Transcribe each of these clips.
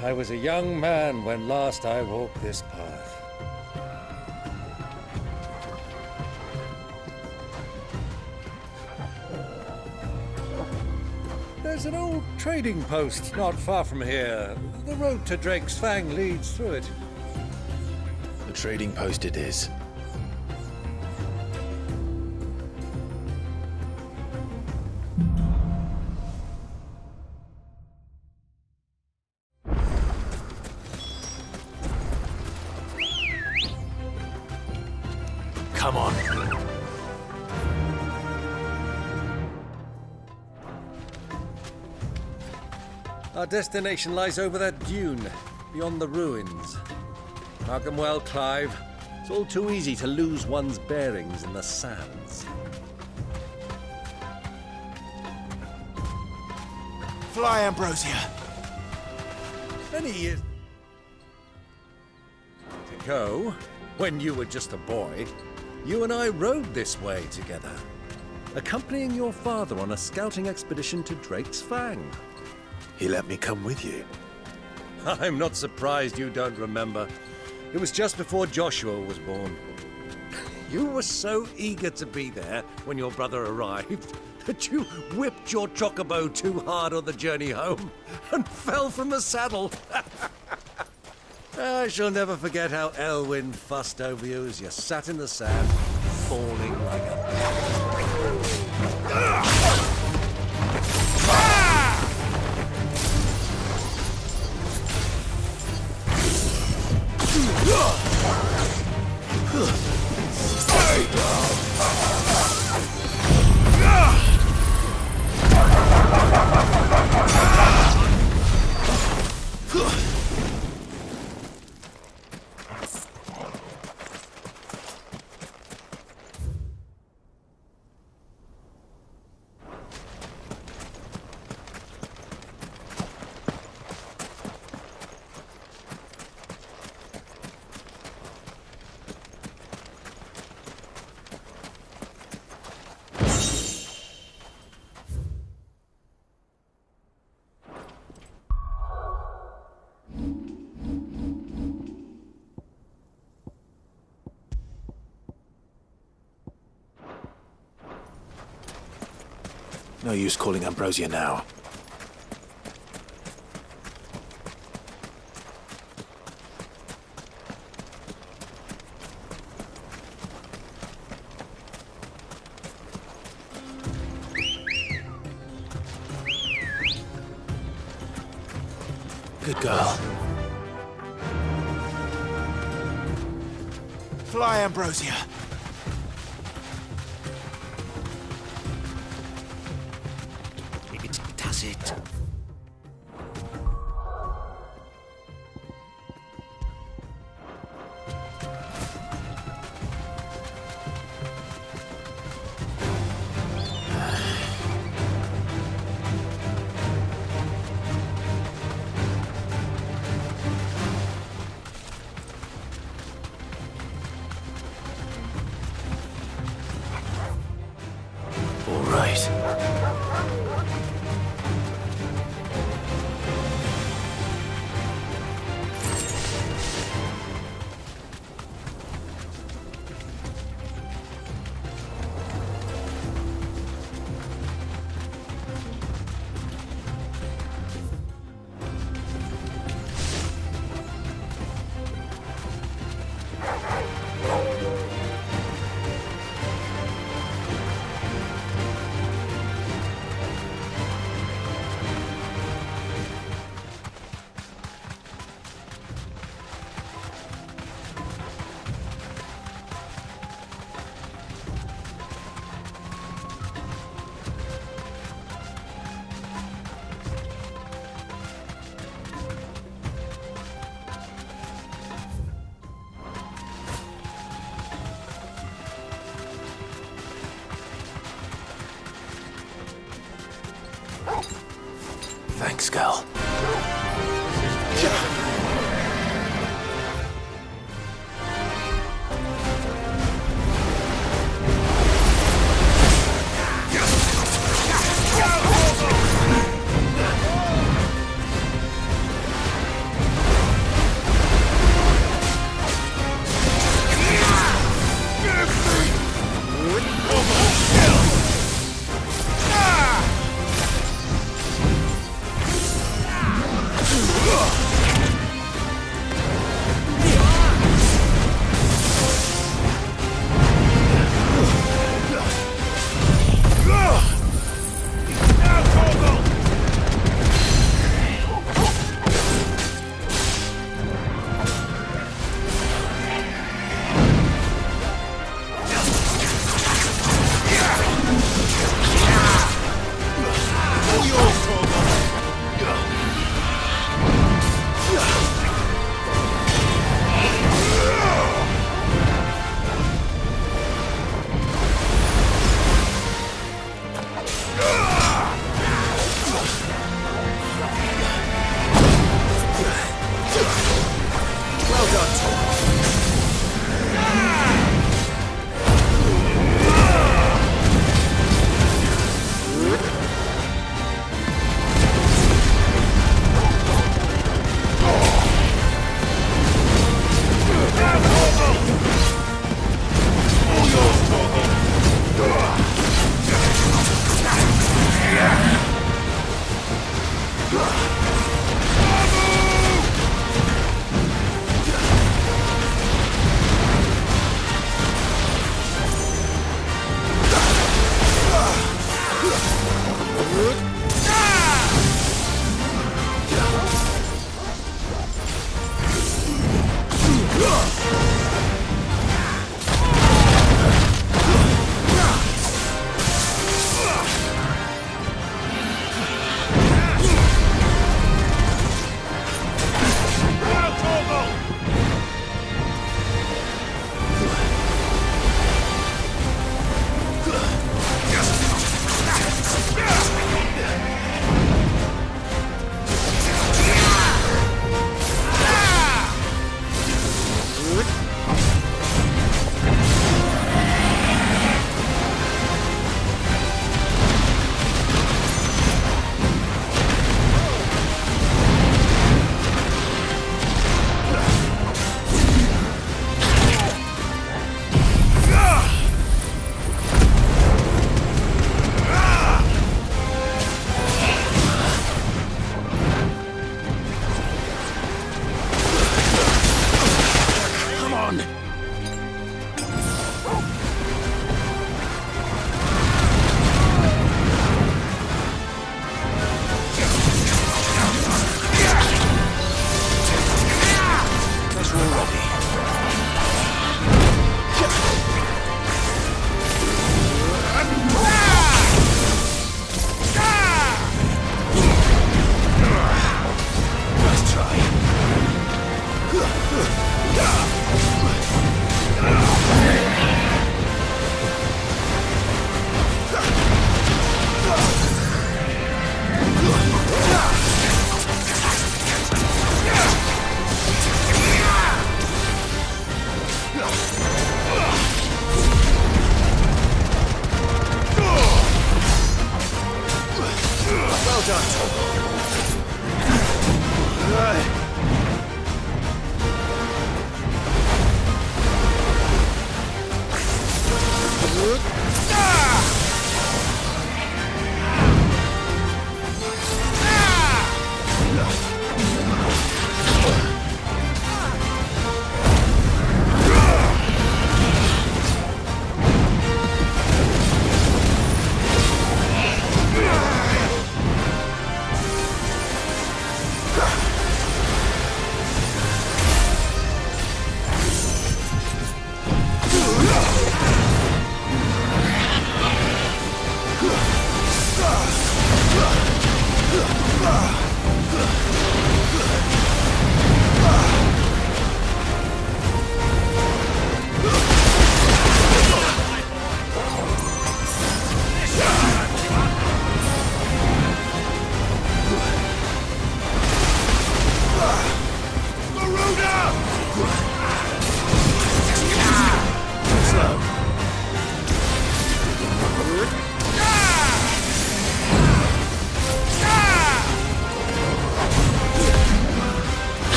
I was a young man when last I walked this path. There's an old trading post not far from here. The road to Drake's Fang leads through it. The trading post it is. Come on. Our destination lies over that dune, beyond the ruins. Mark 'em well, Clive. It's all too easy to lose one's bearings in the sands. Fly, Ambrosia. Many years ago, when you were just a boy, you and I rode this way together, accompanying your father on a scouting expedition to Drake's Fang. He let me come with you. I'm not surprised you don't remember. It was just before Joshua was born. You were so eager to be there when your brother arrived that you whipped your chocobo too hard on the journey home and fell from the saddle. I shall never forget how Elwyn fussed over you as you sat in the sand, falling like a... No use calling Ambrosia now. Good girl. Fly, Ambrosia. It does it. All right. Thanks, girl.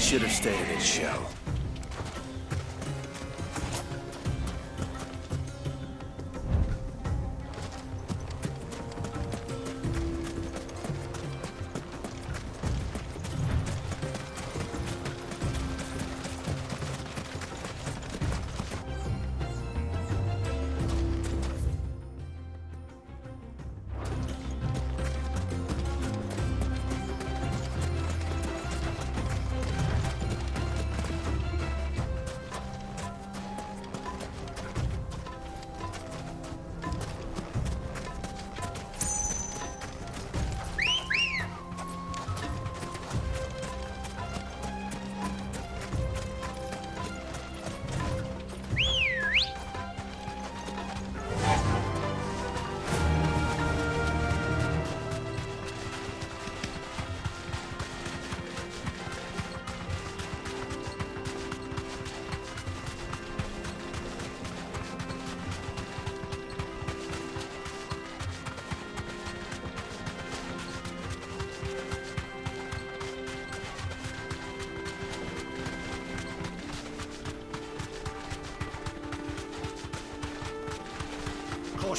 Should have stayed in its shell.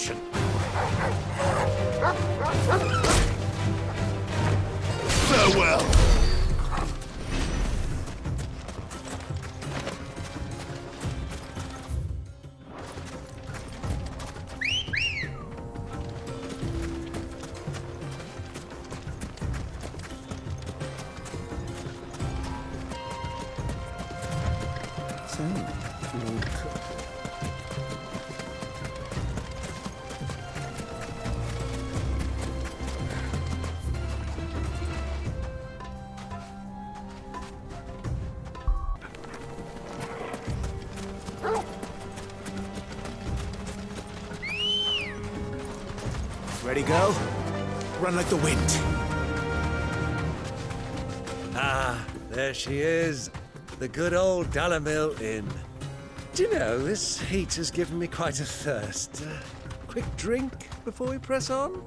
caution. Farewell. Ready, girl? Run like the wind. Ah, there she is. The good old Dalamil Inn. Do you know, this heat has given me quite a thirst. Quick drink before we press on?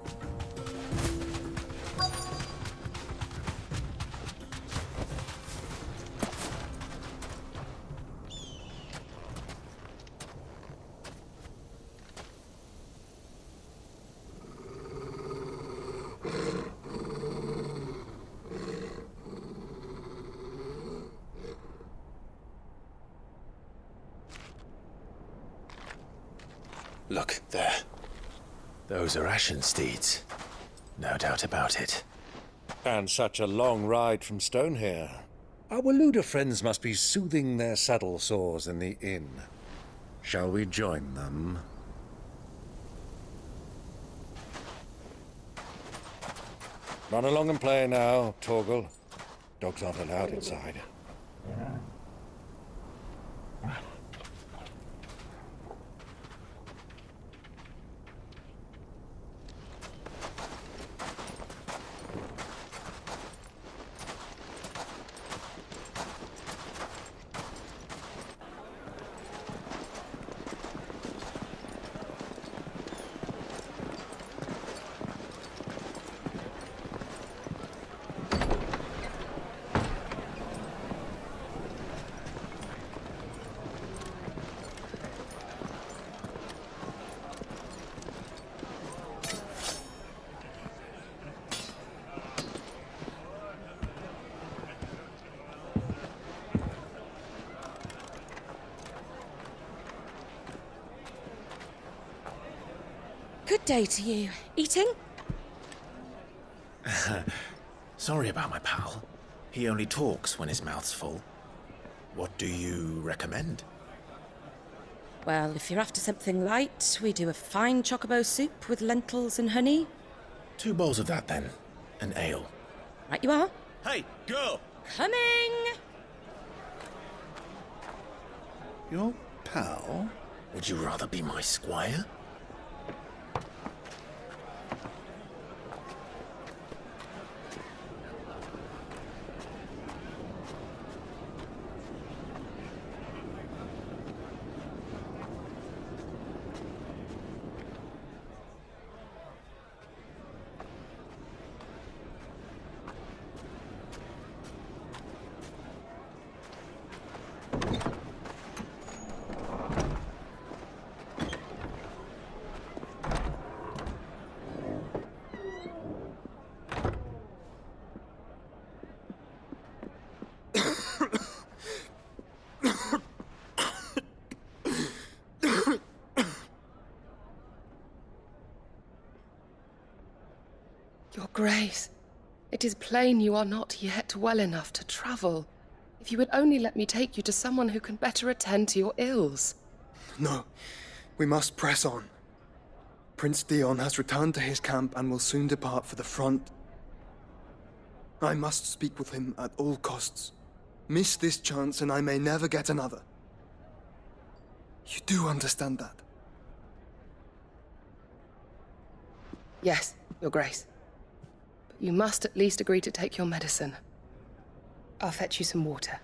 Look, there. Those are Ashen steeds. No doubt about it. And such a long ride from Stonehere. Our Waluda friends must be soothing their saddle sores in the inn. Shall we join them? Run along and play now, Torgal. Dogs aren't allowed inside. Good day to you. Eating? Sorry about my pal. He only talks when his mouth's full. What do you recommend? Well, if you're after something light, we do a fine chocobo soup with lentils and honey. 2 bowls of that, then. An ale. Right you are. Hey, girl! Coming! Your pal? Would you rather be my squire? Your Grace, it is plain you are not yet well enough to travel. If you would only let me take you to someone who can better attend to your ills. No, we must press on. Prince Theon has returned to his camp and will soon depart for the front. I must speak with him at all costs. Miss this chance and I may never get another. You do understand that? Yes, Your Grace. But you must at least agree to take your medicine. I'll fetch you some water.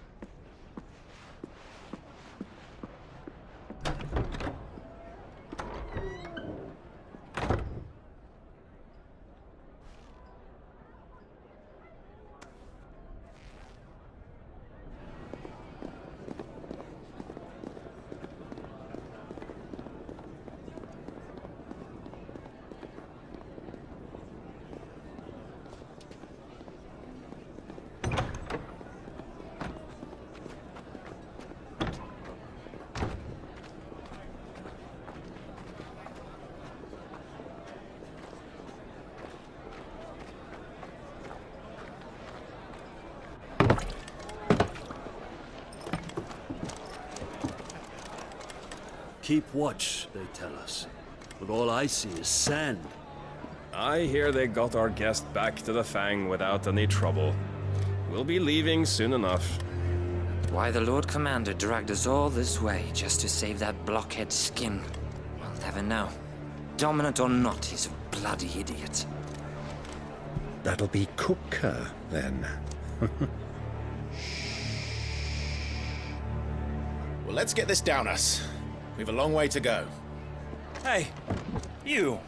keep watch, they tell us. But all I see is sand. I hear they got our guest back to the Fang without any trouble. We'll be leaving soon enough. Why the Lord Commander dragged us all this way just to save that blockhead skin, we'll never know. Dominant or not, he's a bloody idiot. That'll be Cooker, then. Well, let's get this down us. We've a long way to go. Hey, you!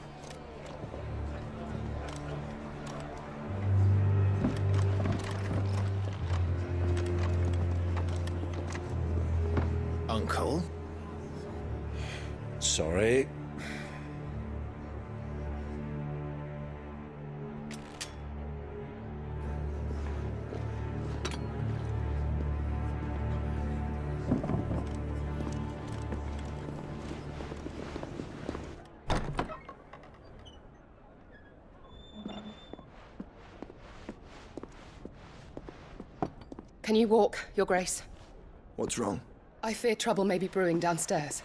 Uncle? Sorry. Can you walk, Your Grace? What's wrong? I fear trouble may be brewing downstairs.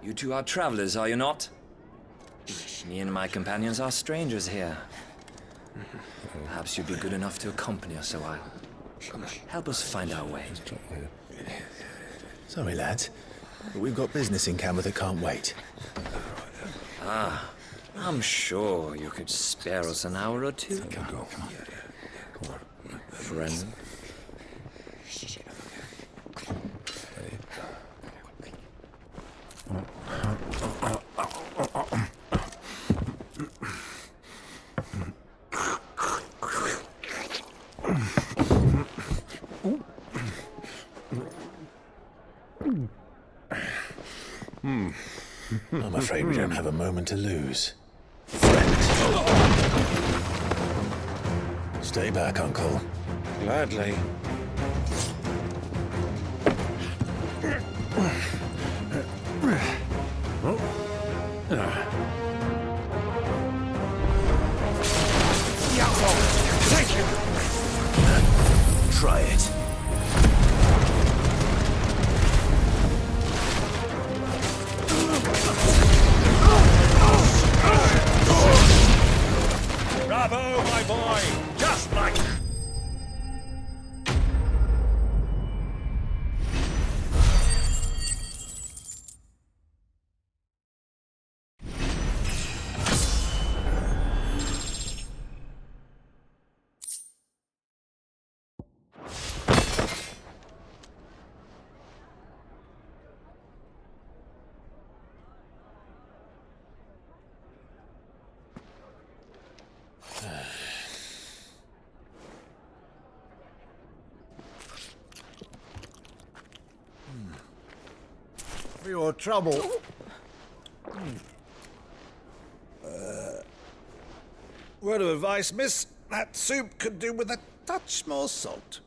You two are travelers, are you not? Me and my companions are strangers here. Perhaps you'd be good enough to accompany us a while. Help us find our way. Sorry, lads. But we've got business in Camber that can't wait. I'm sure you could spare us an hour or two. Friend. I'm afraid we don't have a moment to lose. Stay back, Uncle. Gladly. Try it. Bravo, my boy! Just like... For your trouble. Word of advice, miss. That soup could do with a touch more salt.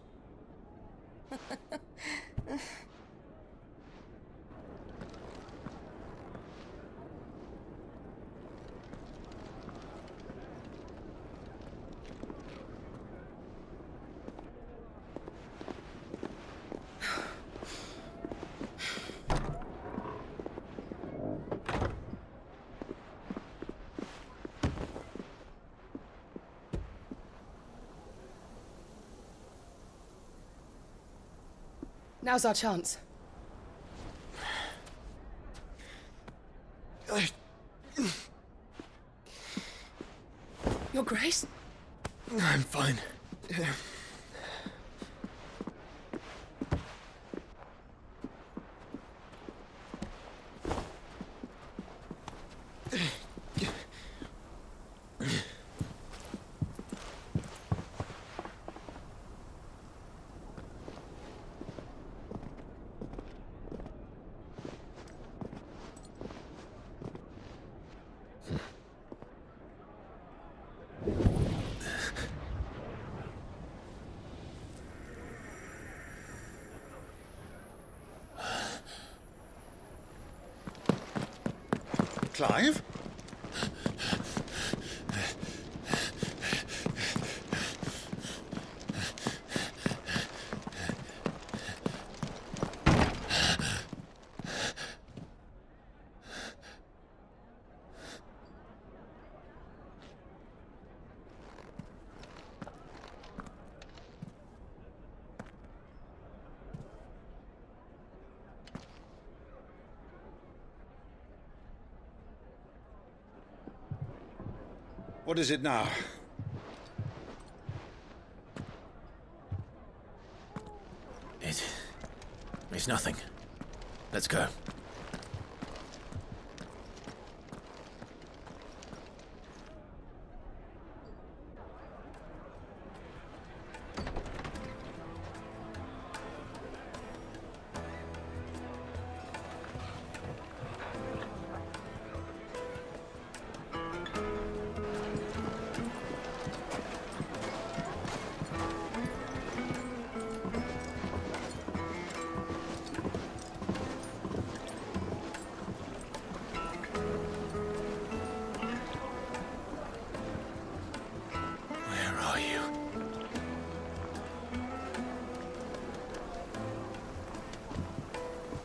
Now's our chance. Your Grace? I'm fine. Clive? What is it now? It's nothing. Let's go.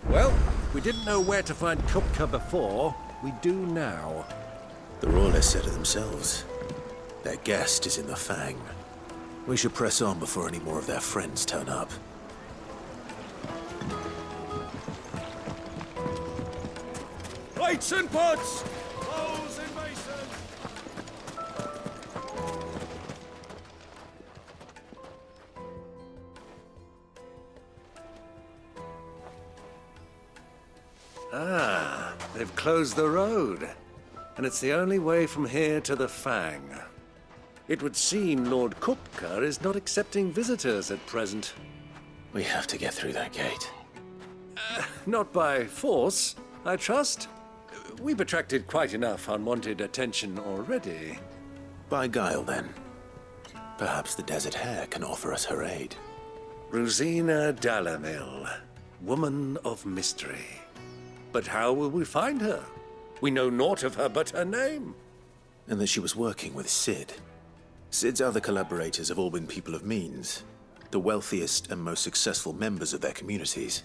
Well, we didn't know where to find Kupka before. We do now. The Royalists said it themselves. Their guest is in the Fang. We should press on before any more of their friends turn up. Lights and pots! Rolls and masons! Ah, they've closed the road. And it's the only way from here to the Fang. It would seem Lord Kupka is not accepting visitors at present. We have to get through that gate. Not by force, I trust. We've attracted quite enough unwanted attention already. By guile, then. Perhaps the Desert Hare can offer us her aid. Rosina Dalamil, woman of mystery. But how will we find her? We know naught of her but her name. And that she was working with Sid. Sid's other collaborators have all been people of means, the wealthiest and most successful members of their communities.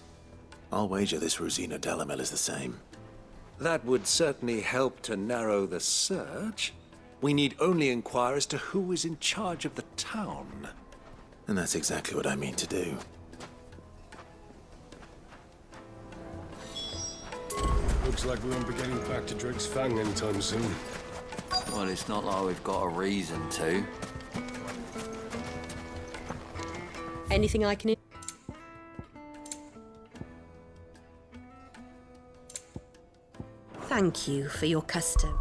I'll wager this Rosina Dalamil is the same. That would certainly help to narrow the search. We need only inquire as to who is in charge of the town. And that's exactly what I mean to do. Looks like we won't be getting back to Drake's Fang anytime soon. Well, it's not like we've got a reason to. Anything I can... Thank you for your custom.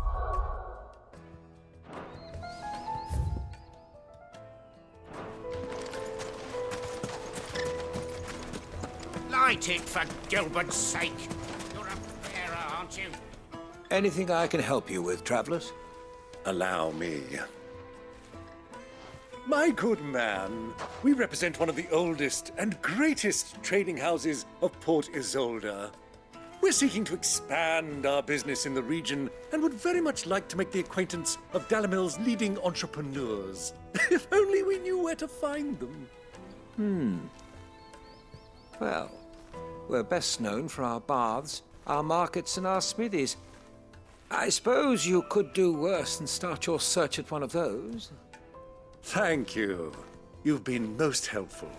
Light it, for Gilbert's sake. You're a bearer, aren't you? Anything I can help you with, travelers? Allow me. My good man, we represent one of the oldest and greatest trading houses of Port Isolde. We're seeking to expand our business in the region and would very much like to make the acquaintance of Dalamil's leading entrepreneurs. If only we knew where to find them. Well, we're best known for our baths, our markets, and our smithies. I suppose you could do worse than start your search at one of those. Thank you. You've been most helpful.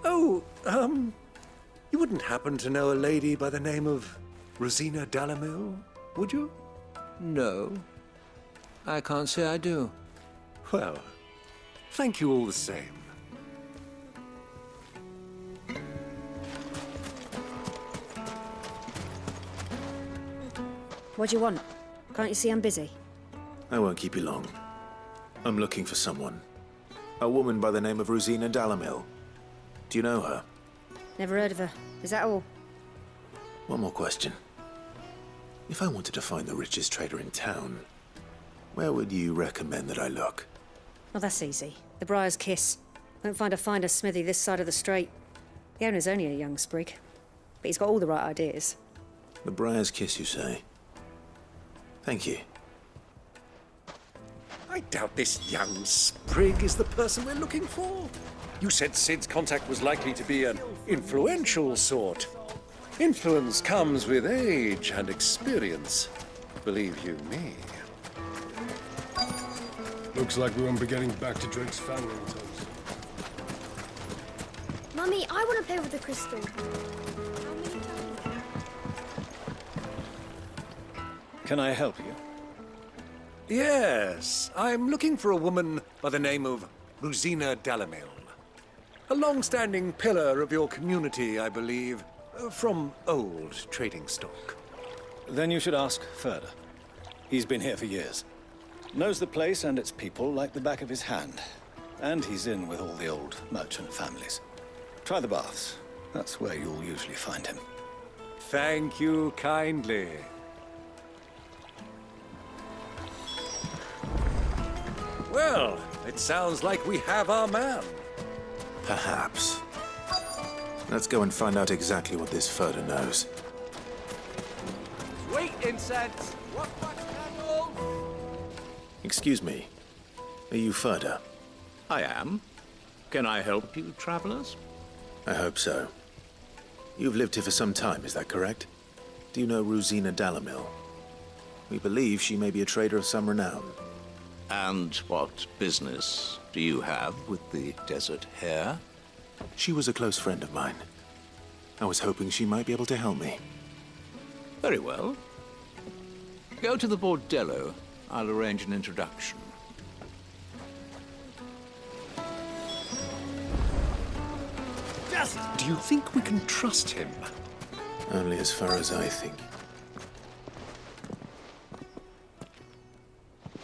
Oh, you wouldn't happen to know a lady by the name of Rosina Dalamil, would you? No, I can't say I do. Well, thank you all the same. What do you want? Can't you see I'm busy? I won't keep you long. I'm looking for someone. A woman by the name of Rosina Dalamil. Do you know her? Never heard of her. Is that all? One more question. If I wanted to find the richest trader in town, where would you recommend that I look? Oh, that's easy. The Briar's Kiss. Won't find a finer smithy this side of the strait. The owner's only a young sprig, but he's got all the right ideas. The Briar's Kiss, you say? Thank you. I doubt this young sprig is the person we're looking for. You said Sid's contact was likely to be an influential sort. Influence comes with age and experience. Believe you me. Looks like we won't be getting back to Drake's Fang anytime soon. Mummy, I want to play with the crystal. Can I help you? Yes, I'm looking for a woman by the name of Rosina Dalamil. A long-standing pillar of your community, I believe, from old trading stock. Then you should ask Ferda. He's been here for years. Knows the place and its people like the back of his hand. And he's in with all the old merchant families. Try the baths. That's where you'll usually find him. Thank you kindly. Well, it sounds like we have our man. Perhaps. Let's go and find out exactly what this Ferda knows. Sweet incense! What candle? Excuse me. Are you Ferda? I am. Can I help you, travelers? I hope so. You've lived here for some time, is that correct? Do you know Rosina Dalamil? We believe she may be a trader of some renown. And what business do you have with the desert hare? She was a close friend of mine. I was hoping she might be able to help me. Very well. Go to the bordello. I'll arrange an introduction. Do you think we can trust him? Only as far as I think.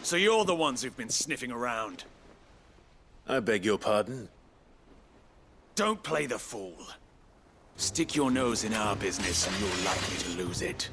So you're the ones who've been sniffing around. I beg your pardon? Don't play the fool. Stick your nose in our business and you're likely to lose it.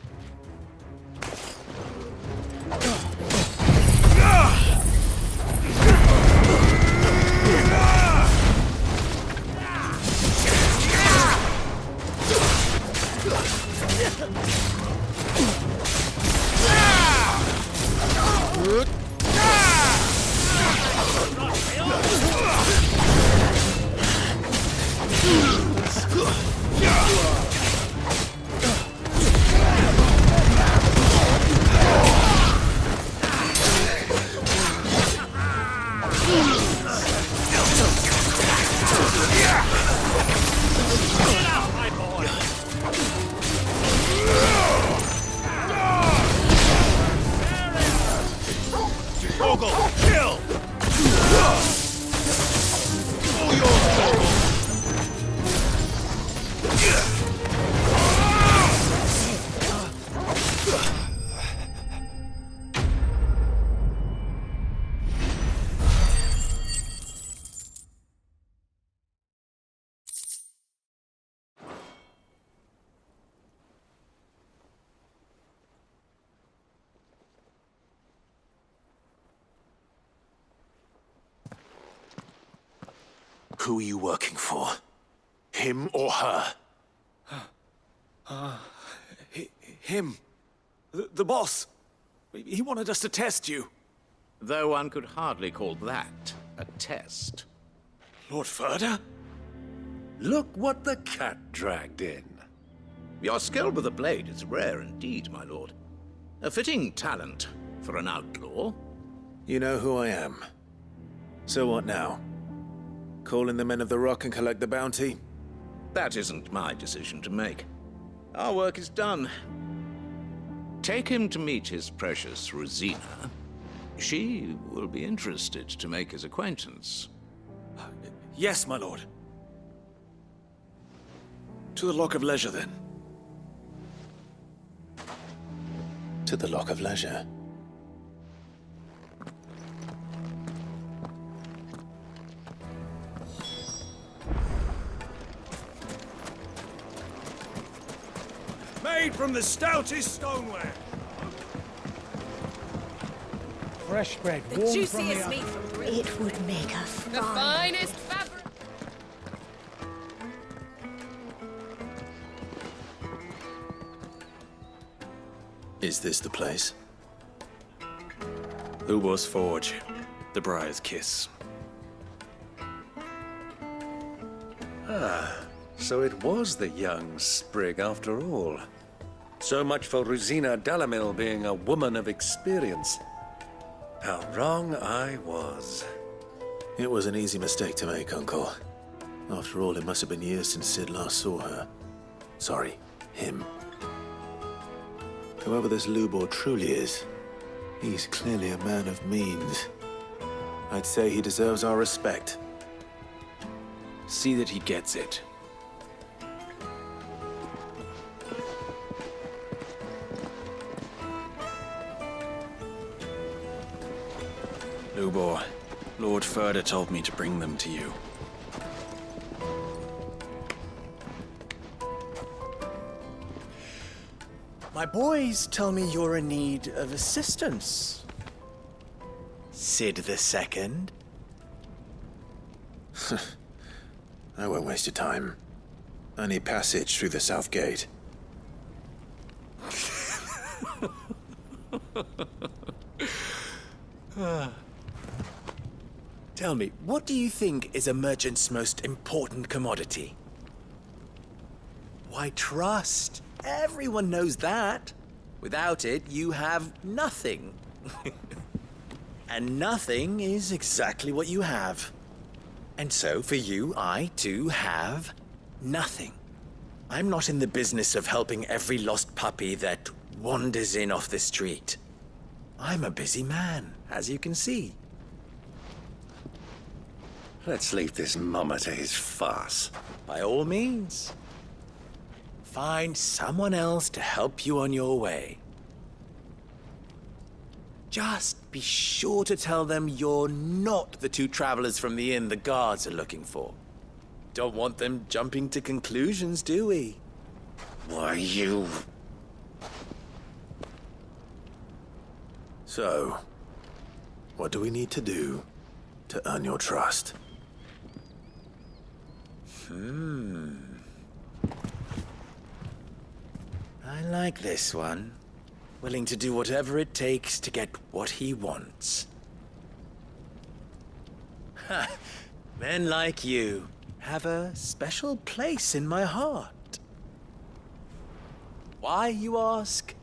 Who are you working for? Him or her? Him. The boss. He wanted us to test you. Though one could hardly call that a test. Lord Ferda? Look what the cat dragged in. Your skill with a blade is rare indeed, my lord. A fitting talent for an outlaw. You know who I am. So what now? Call in the Men of the Rock and collect the bounty? That isn't my decision to make. Our work is done. Take him to meet his precious Rosina. She will be interested to make his acquaintance. Yes, my lord. To the Lock of Leisure, then. To the Lock of Leisure. Made from the stoutest stoneware. Fresh bread, The warm juiciest from the meat oven. from Britain. It would make a The finest fabric. Is this the place? Ubor's Forge. The Briar's Kiss. Ah, so it was the young sprig after all. So much for Rosina Dalamil being a woman of experience. How wrong I was. It was an easy mistake to make, Uncle. After all, it must have been years since Sid last saw her. Sorry, him. Whoever this Lubor truly is, He's clearly a man of means. I'd say he deserves our respect. See that he gets it. Lubor, Lord Furder told me to bring them to you. My boys tell me you're in need of assistance. Sid the Second? I won't waste your time. I need passage through the south gate. Tell me, what do you think is a merchant's most important commodity? Why, trust. Everyone knows that. Without it, you have nothing. And nothing is exactly what you have. And so, for you, I, too, have nothing. I'm not in the business of helping every lost puppy that wanders in off the street. I'm a busy man, as you can see. Let's leave this mummer to his farce. By all means. Find someone else to help you on your way. Just be sure to tell them you're not the two travelers from the inn the guards are looking for. Don't want them jumping to conclusions, do we? Why, you... So, what do we need to do to earn your trust? I like this one. Willing to do whatever it takes to get what he wants. Ha! Men like you have a special place in my heart. Why, you ask?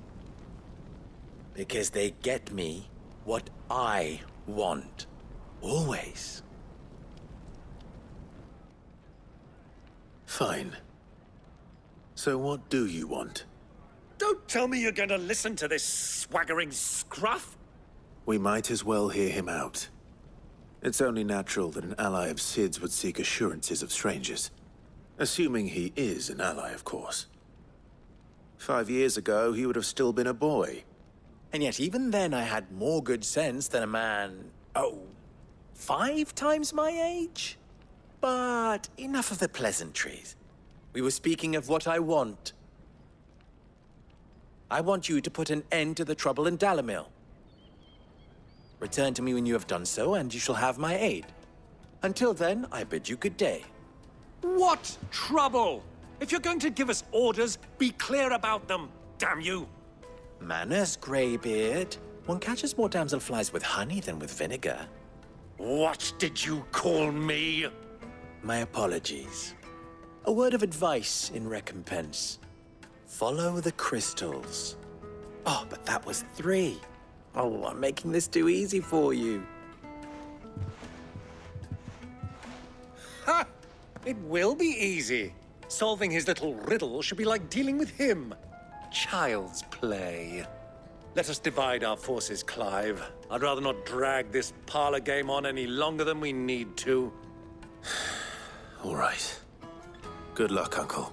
Because they get me what I want. Always. Fine. So what do you want? Don't tell me you're going to listen to this swaggering scruff! We might as well hear him out. It's only natural that an ally of Sid's would seek assurances of strangers. Assuming he is an ally, of course. 5 years ago, he would have still been a boy. And yet even then I had more good sense than a man, 5 times my age? But enough of the pleasantries. We were speaking of what I want. I want you to put an end to the trouble in Dalamil. Return to me when you have done so, and you shall have my aid. Until then, I bid you good day. What trouble? If you're going to give us orders, be clear about them, damn you! Manners, Greybeard. One catches more damselflies with honey than with vinegar. What did you call me? My apologies. A word of advice in recompense. Follow the crystals. Oh, but that was 3. Oh, I'm making this too easy for you. Ha! It will be easy. Solving his little riddle should be like dealing with him. Child's play. Let us divide our forces, Clive. I'd rather not drag this parlor game on any longer than we need to. All right. Good luck, Uncle.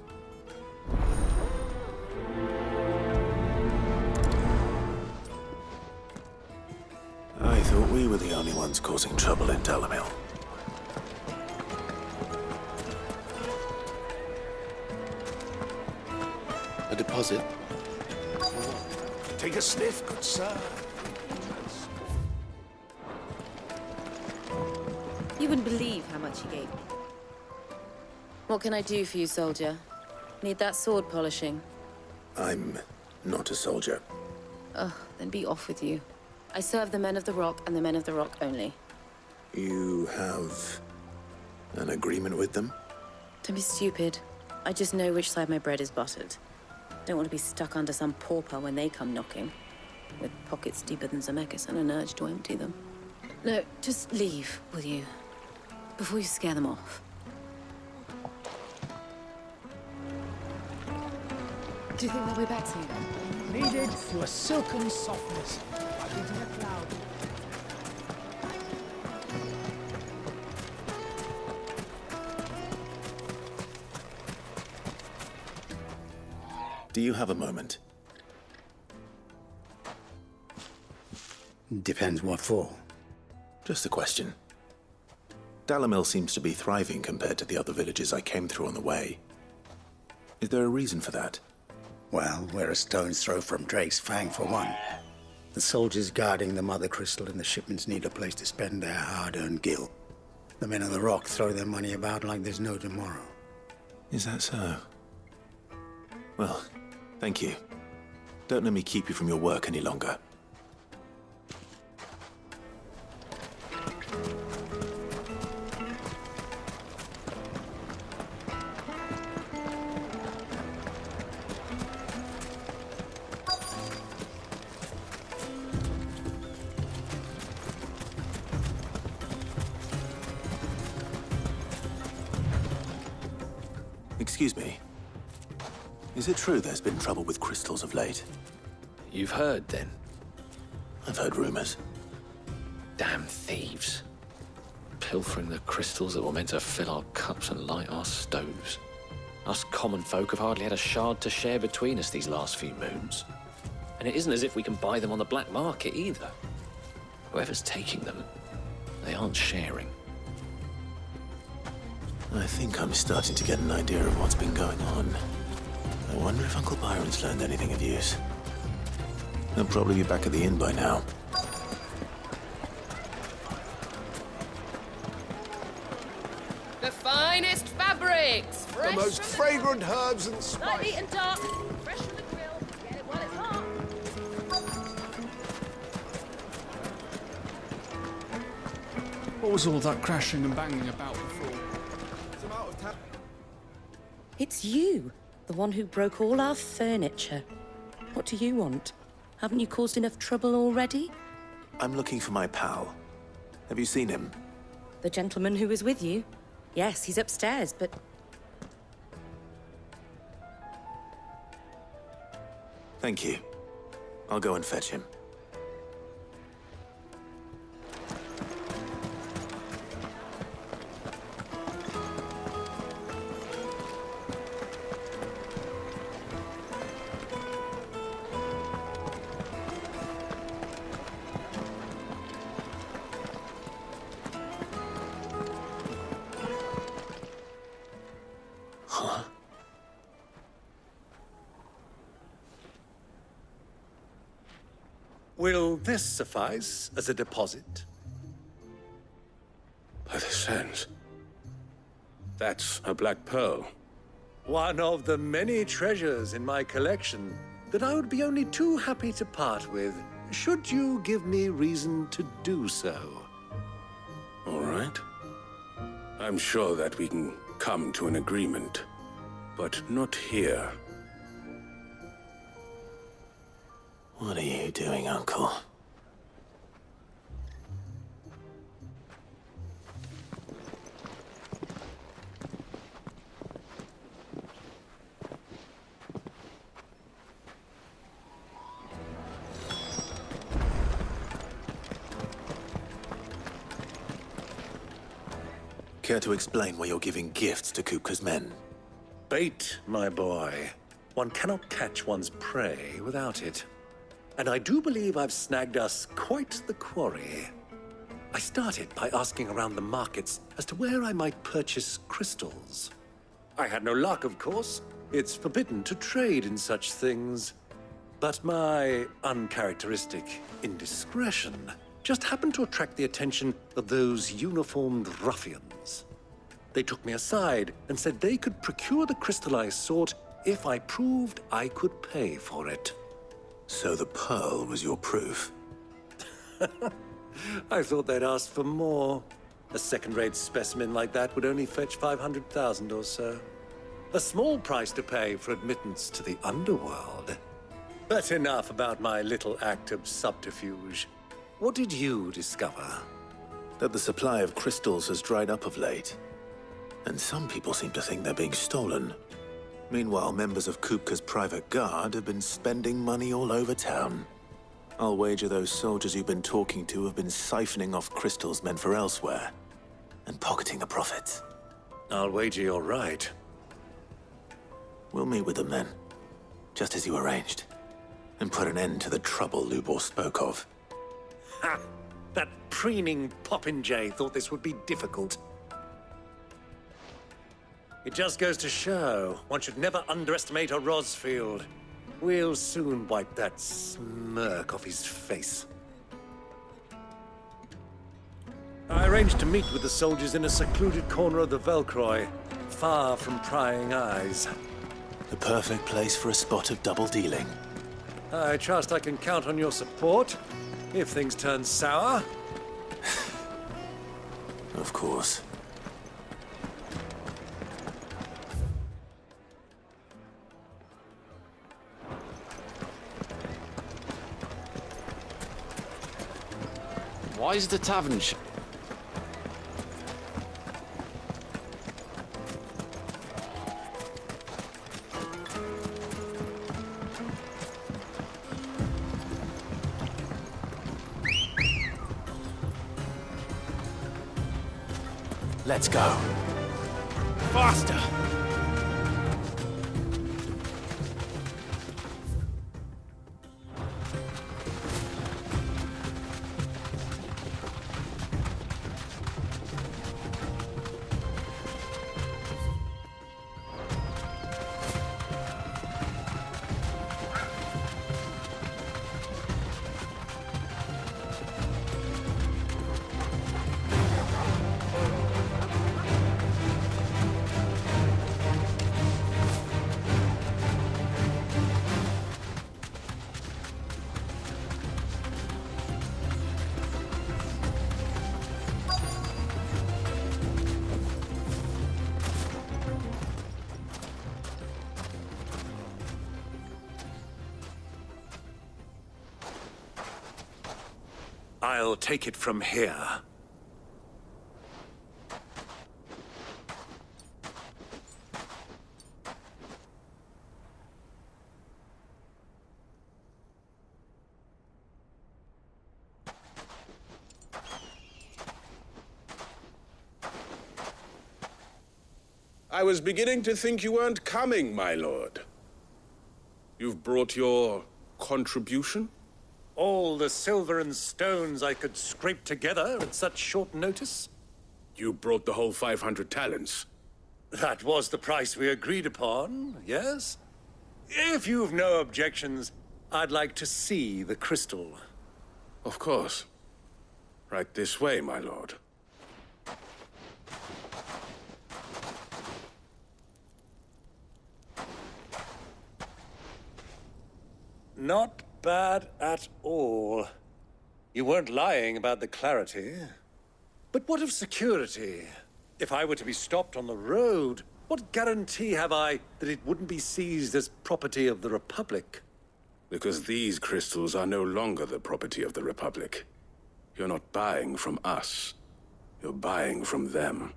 I thought we were the only ones causing trouble in Dalamil. A deposit? Take a sniff, good sir. You wouldn't believe how much he gave me. What can I do for you, soldier? Need that sword polishing? I'm not a soldier. Oh, then be off with you. I serve the men of the Rock and the men of the Rock only. You have an agreement with them? Don't be stupid. I just know which side my bread is buttered. Don't want to be stuck under some pauper when they come knocking. With pockets deeper than Zemeckis and an urge to empty them. No, just leave, will you? Before you scare them off. Do you think they'll be back soon? Kneaded to a silken softness by Do you have a moment? Depends what for. Just a question. Dalamil seems to be thriving compared to the other villages I came through on the way. Is there a reason for that? Well, we're a stone's throw from Drake's Fang, for one. The soldiers guarding the Mother Crystal and the shipments need a place to spend their hard-earned gil. The men of the Rock throw their money about like there's no tomorrow. Is that so? Well, thank you. Don't let me keep you from your work any longer. Excuse me. Is it true there's been trouble with crystals of late? You've heard, then? I've heard rumors. Damn thieves. Pilfering the crystals that were meant to fill our cups and light our stoves. Us common folk have hardly had a shard to share between us these last few moons. And it isn't as if we can buy them on the black market either. Whoever's taking them, they aren't sharing. I think I'm starting to get an idea of what's been going on. I wonder if Uncle Byron's learned anything of use. He'll probably be back at the inn by now. The finest fabrics! The most fragrant herbs and Lightly spices. and dark, fresh from the grill. Get it while it's hot. What was all that crashing and banging about before? It's you, the one who broke all our furniture. What do you want? Haven't you caused enough trouble already? I'm looking for my pal. Have you seen him? The gentleman who was with you? Yes, he's upstairs, but... Thank you. I'll go and fetch him. Will this suffice as a deposit? By the sands. That's a black pearl. One of the many treasures in my collection that I would be only too happy to part with, should you give me reason to do so. All right. I'm sure that we can come to an agreement, but not here. What are you doing, Uncle? Care to explain why you're giving gifts to Kupka's men? Bait, my boy. One cannot catch one's prey without it. And I do believe I've snagged us quite the quarry. I started by asking around the markets as to where I might purchase crystals. I had no luck, of course. It's forbidden to trade in such things. But my uncharacteristic indiscretion just happened to attract the attention of those uniformed ruffians. They took me aside and said they could procure the crystal I sought if I proved I could pay for it. So the pearl was your proof? I thought they'd ask for more. A second-rate specimen like that would only fetch 500,000 or so. A small price to pay for admittance to the underworld. But enough about my little act of subterfuge. What did you discover? That the supply of crystals has dried up of late. And some people seem to think they're being stolen. Meanwhile, members of Kupka's private guard have been spending money all over town. I'll wager those soldiers you've been talking to have been siphoning off crystals meant for elsewhere, and pocketing the profits. I'll wager you're right. We'll meet with them then, just as you arranged, and put an end to the trouble Lubor spoke of. Ha! That preening popinjay thought this would be difficult. It just goes to show, one should never underestimate a Rosfield. We'll soon wipe that smirk off his face. I arranged to meet with the soldiers in a secluded corner of the Velcroy, far from prying eyes. The perfect place for a spot of double dealing. I trust I can count on your support, if things turn sour. Of course. Why is the tavern Let's go. Faster! I'll take it from here. I was beginning to think you weren't coming, my lord. You've brought your contribution? All the silver and stones I could scrape together at such short notice? You brought the whole 500 talents. That was the price we agreed upon, yes? If you've no objections, I'd like to see the crystal. Of course. Right this way, my lord. Not bad at all. You weren't lying about the clarity. But what of security? If I were to be stopped on the road, what guarantee have I that it wouldn't be seized as property of the Republic? Because these crystals are no longer the property of the Republic. You're not buying from us. You're buying from them.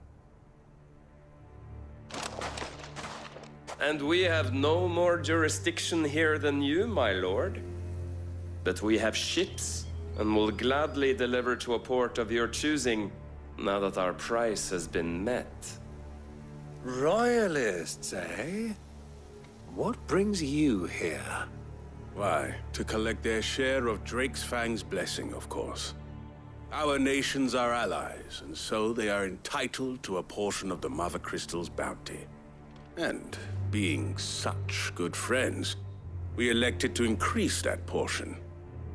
And we have no more jurisdiction here than you, my lord. But we have ships, and will gladly deliver to a port of your choosing, now that our price has been met. Royalists, eh? What brings you here? Why, to collect their share of Drake's Fang's blessing, of course. Our nations are allies, and so they are entitled to a portion of the Mother Crystal's bounty. And, being such good friends, we elected to increase that portion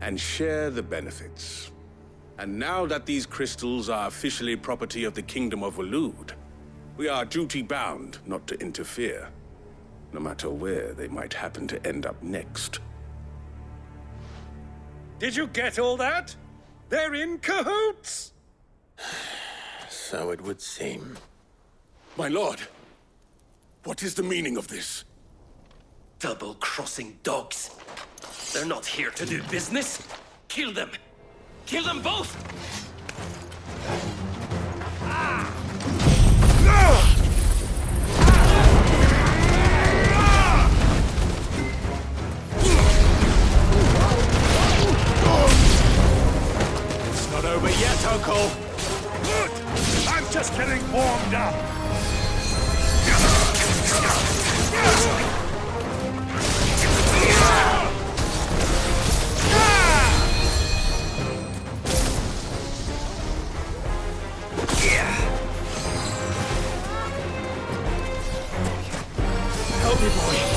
and share the benefits. And now that these crystals are officially property of the Kingdom of Waloed, we are duty-bound not to interfere, no matter where they might happen to end up next. Did you get all that? They're in cahoots! So it would seem. My lord, what is the meaning of this? Double-crossing dogs. They're not here to do business. Kill them. Kill them both! Help me, boy.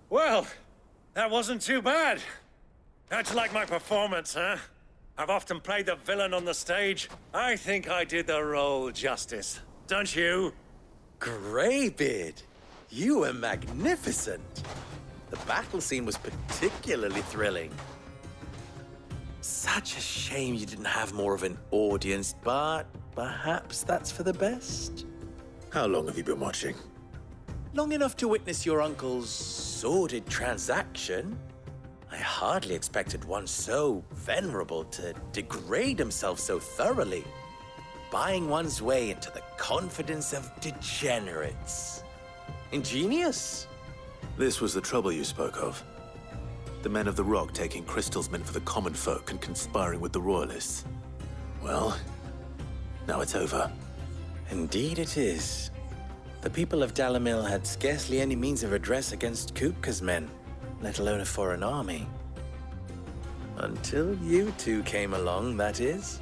Well, that wasn't too bad. How'd you like my performance, huh? I've often played the villain on the stage. I think I did the role justice. Don't you? Greybeard, you were magnificent. The battle scene was particularly thrilling. Such a shame you didn't have more of an audience, but perhaps that's for the best. How long have you been watching? Long enough to witness your uncle's sordid transaction. I hardly expected one so venerable to degrade himself so thoroughly, buying one's way into the confidence of degenerates. Ingenious. This was the trouble you spoke of. The men of the Rock taking crystals meant for the common folk and conspiring with the Royalists. Well, now it's over. Indeed it is. The people of Dalamil had scarcely any means of redress against Kupka's men, let alone a foreign army. Until you two came along, that is.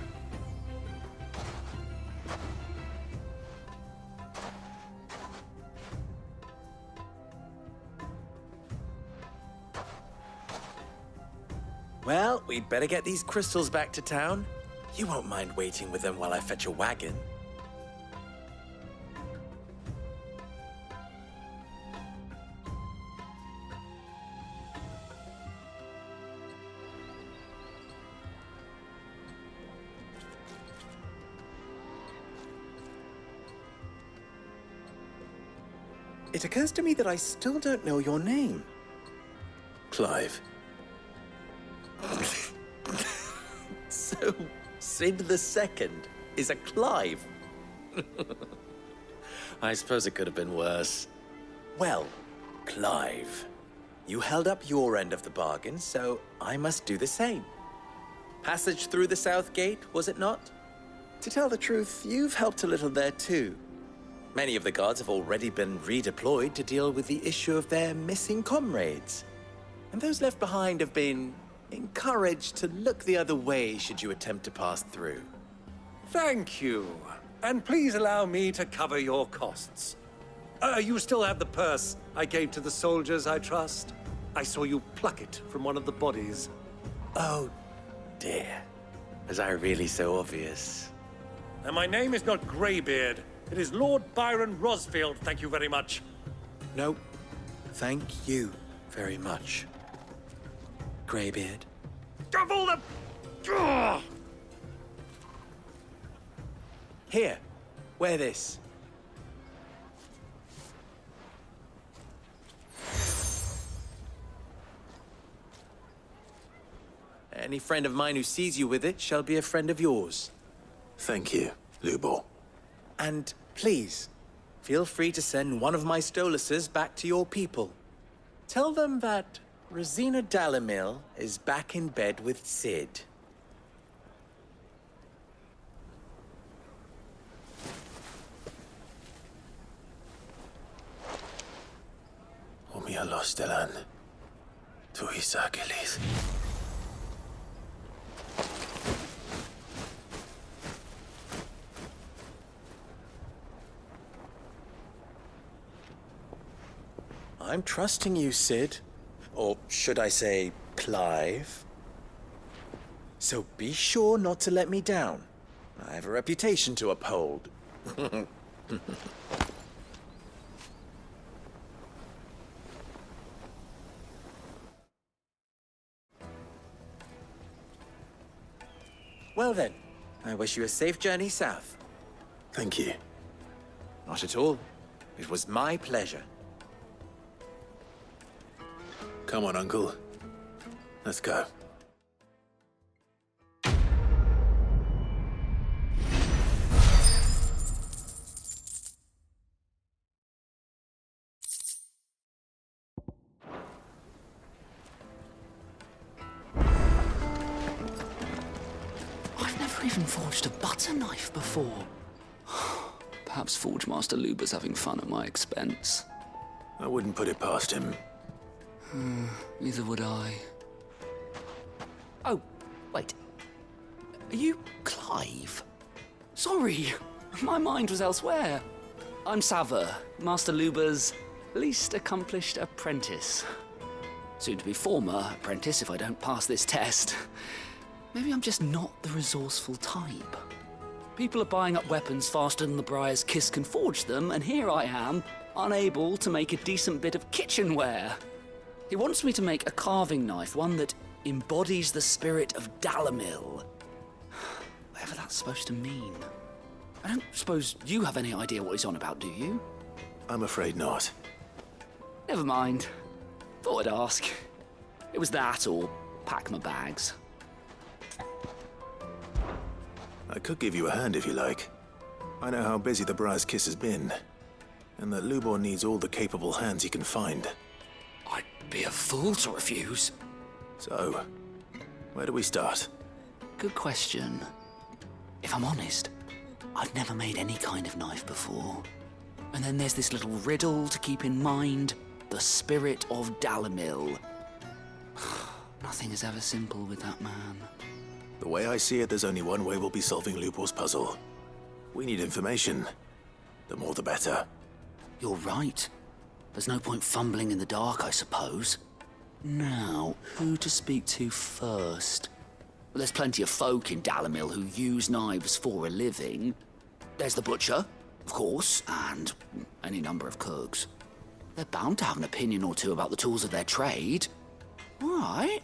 Well, we'd better get these crystals back to town. You won't mind waiting with them while I fetch a wagon. It occurs to me that I still don't know your name. Clive. So, Sid the Second is a Clive. I suppose it could have been worse. Well, Clive, you held up your end of the bargain, so I must do the same. Passage through the South Gate, was it not? To tell the truth, you've helped a little there too. Many of the guards have already been redeployed to deal with the issue of their missing comrades. And those left behind have been encouraged to look the other way should you attempt to pass through. Thank you. And please allow me to cover your costs. You still have the purse I gave to the soldiers, I trust? I saw you pluck it from one of the bodies. Oh, dear. Was I really so obvious? And my name is not Greybeard. It is Lord Byron Rosfield, thank you very much. No, thank you very much, Greybeard. Of all the... Ugh! Here, wear this. Any friend of mine who sees you with it shall be a friend of yours. Thank you, Lubor. And please, feel free to send one of my Stoluses back to your people. Tell them that Rosina Dalamil is back in bed with Sid. Omia los delan. Tu isakelis. I'm trusting you, Sid. Or should I say, Clive? So be sure not to let me down. I have a reputation to uphold. Well then, I wish you a safe journey south. Thank you. Not at all. It was my pleasure. Come on, Uncle. Let's go. I've never even forged a butter knife before. Perhaps Forge Master Luber's having fun at my expense. I wouldn't put it past him. Neither would I. Oh, wait. Are you Clive? Sorry, my mind was elsewhere. I'm Sava, Master Luber's least accomplished apprentice. Soon to be former apprentice if I don't pass this test. Maybe I'm just not the resourceful type. People are buying up weapons faster than the Briar's Kiss can forge them, and here I am, unable to make a decent bit of kitchenware. He wants me to make a carving knife, one that embodies the spirit of Dalamil. Whatever that's supposed to mean. I don't suppose you have any idea what he's on about, do you? I'm afraid not. Never mind. Thought I'd ask. It was that or pack my bags. I could give you a hand if you like. I know how busy the Briar's Kiss has been, and that Lubor needs all the capable hands he can find. I'd be a fool to refuse. So, where do we start? Good question. If I'm honest, I've never made any kind of knife before. And then there's this little riddle to keep in mind. The spirit of Dalamil. Nothing is ever simple with that man. The way I see it, there's only one way we'll be solving Lubor's puzzle. We need information. The more the better. You're right. There's no point fumbling in the dark, I suppose. Now, who to speak to first? Well, there's plenty of folk in Dalamil who use knives for a living. There's the butcher, of course, and any number of cooks. They're bound to have an opinion or two about the tools of their trade. All right.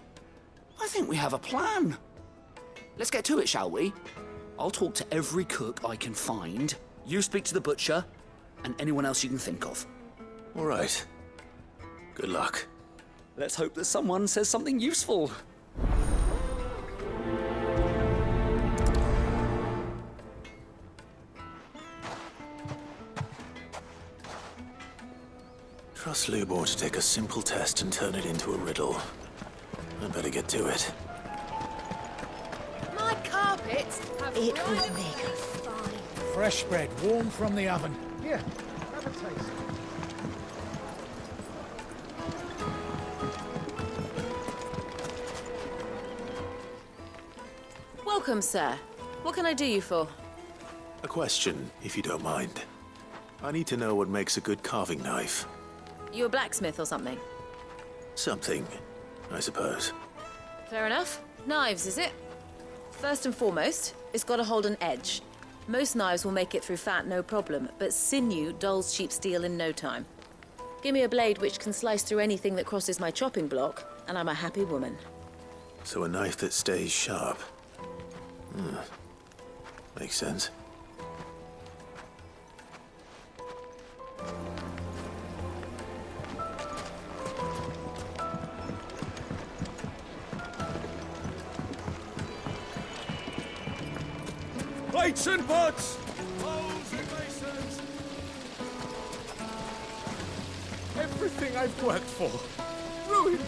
I think we have a plan. Let's get to it, shall we? I'll talk to every cook I can find. You speak to the butcher, and anyone else you can think of. All right. Good luck. Let's hope that someone says something useful. Trust Lubor to take a simple test and turn it into a riddle. I better get to it. My carpets have It would make us fine. Fresh bread, warm from the oven. Here, have a taste. Welcome, sir. What can I do you for? A question, if you don't mind. I need to know what makes a good carving knife. You a blacksmith or something? Something, I suppose. Fair enough. Knives, is it? First and foremost, it's got to hold an edge. Most knives will make it through fat, no problem, but sinew dulls cheap steel in no time. Give me a blade which can slice through anything that crosses my chopping block, and I'm a happy woman. So a knife that stays sharp. Makes sense. Plates and pots! Bowls and basins! Everything I've worked for. Ruined.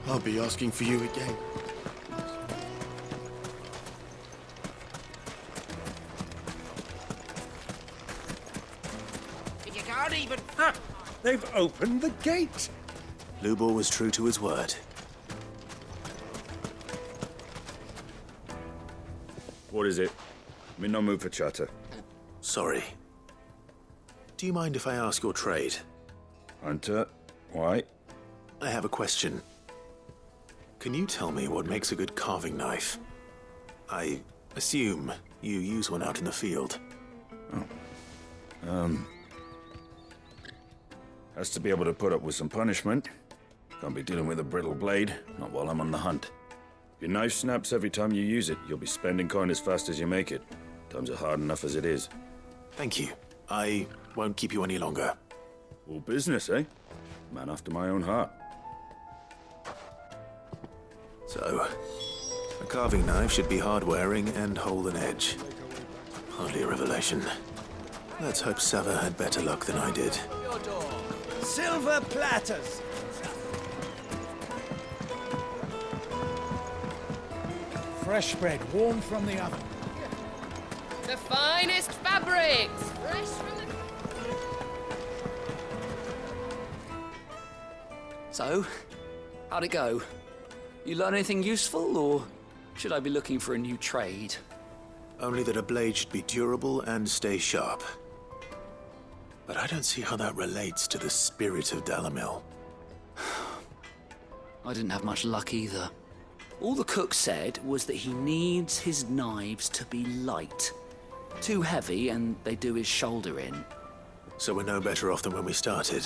I'll be asking for you again. You can't even... Ah, they've opened the gate! Lubor was true to his word. What is it? I'm in no mood for chatter. Sorry. Do you mind if I ask your trade? Hunter, why? I have a question. Can you tell me what makes a good carving knife? I assume you use one out in the field. Has to be able to put up with some punishment. Can't be dealing with a brittle blade, not while I'm on the hunt. If your knife snaps every time you use it, you'll be spending coin as fast as you make it. Times are hard enough as it is. Thank you. I won't keep you any longer. All business, eh? Man after my own heart. So, a carving knife should be hard-wearing and hold an edge. Hardly a revelation. Let's hope Sava had better luck than I did. Silver platters! Fresh bread, warm from the oven. The finest fabrics, fresh from the... So, how'd it go? You learn anything useful, or should I be looking for a new trade? Only that a blade should be durable and stay sharp. But I don't see how that relates to the spirit of Dalamil. I didn't have much luck either. All the cook said was that he needs his knives to be light. Too heavy and they do his shoulder in. So we're no better off than when we started.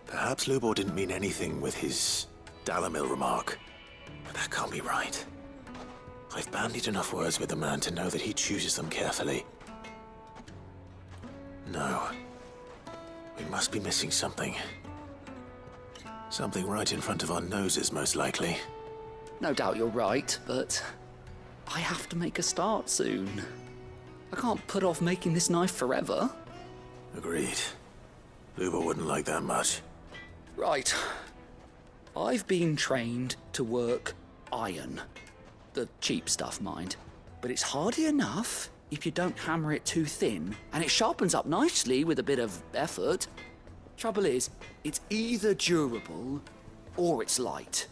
Perhaps Lubor didn't mean anything with his Dalamil remark. But that can't be right. I've bandied enough words with the man to know that he chooses them carefully. No. We must be missing something. Something right in front of our noses, most likely. No doubt you're right, but I have to make a start soon. I can't put off making this knife forever. Agreed. Lubor wouldn't like that much. Right. I've been trained to work iron. The cheap stuff, mind. But it's hardy enough if you don't hammer it too thin, and it sharpens up nicely with a bit of effort. Trouble is, it's either durable or it's light.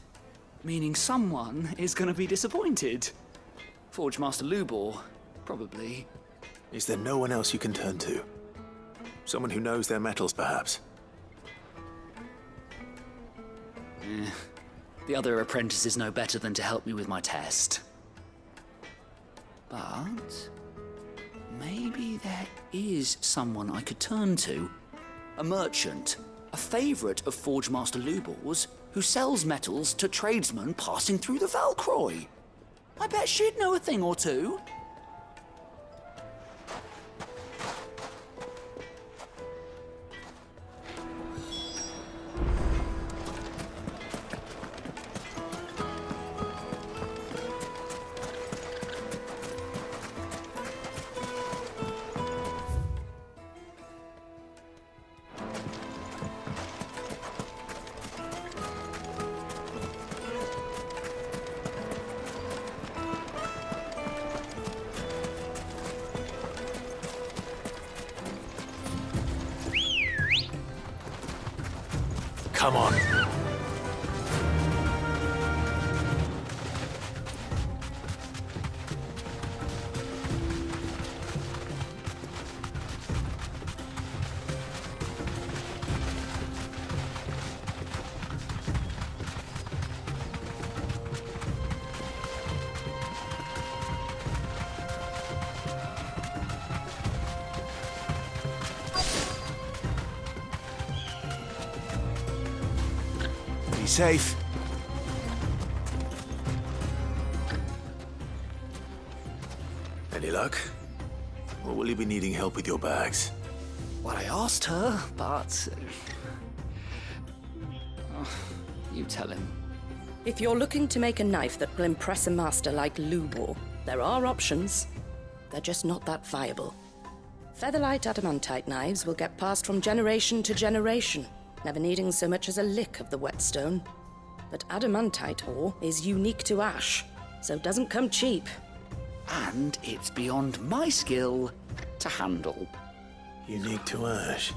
Meaning someone is gonna be disappointed. Forge Master Lubor, probably. Is there no one else you can turn to? Someone who knows their metals, perhaps? The other apprentices know better than to help me with my test. But maybe there is someone I could turn to. A merchant, a favourite of Forge Master Lubor's, who sells metals to tradesmen passing through the Valcroy. I bet she'd know a thing or two. Come on. Be safe. Any luck? Or will you be needing help with your bags? Well, I asked her, but... you tell him. If you're looking to make a knife that will impress a master like Lubor, there are options. They're just not that viable. Featherlight adamantite knives will get passed from generation to generation, never needing so much as a lick of the whetstone. But adamantite ore is unique to ash, so it doesn't come cheap. And it's beyond my skill to handle. Unique to ash.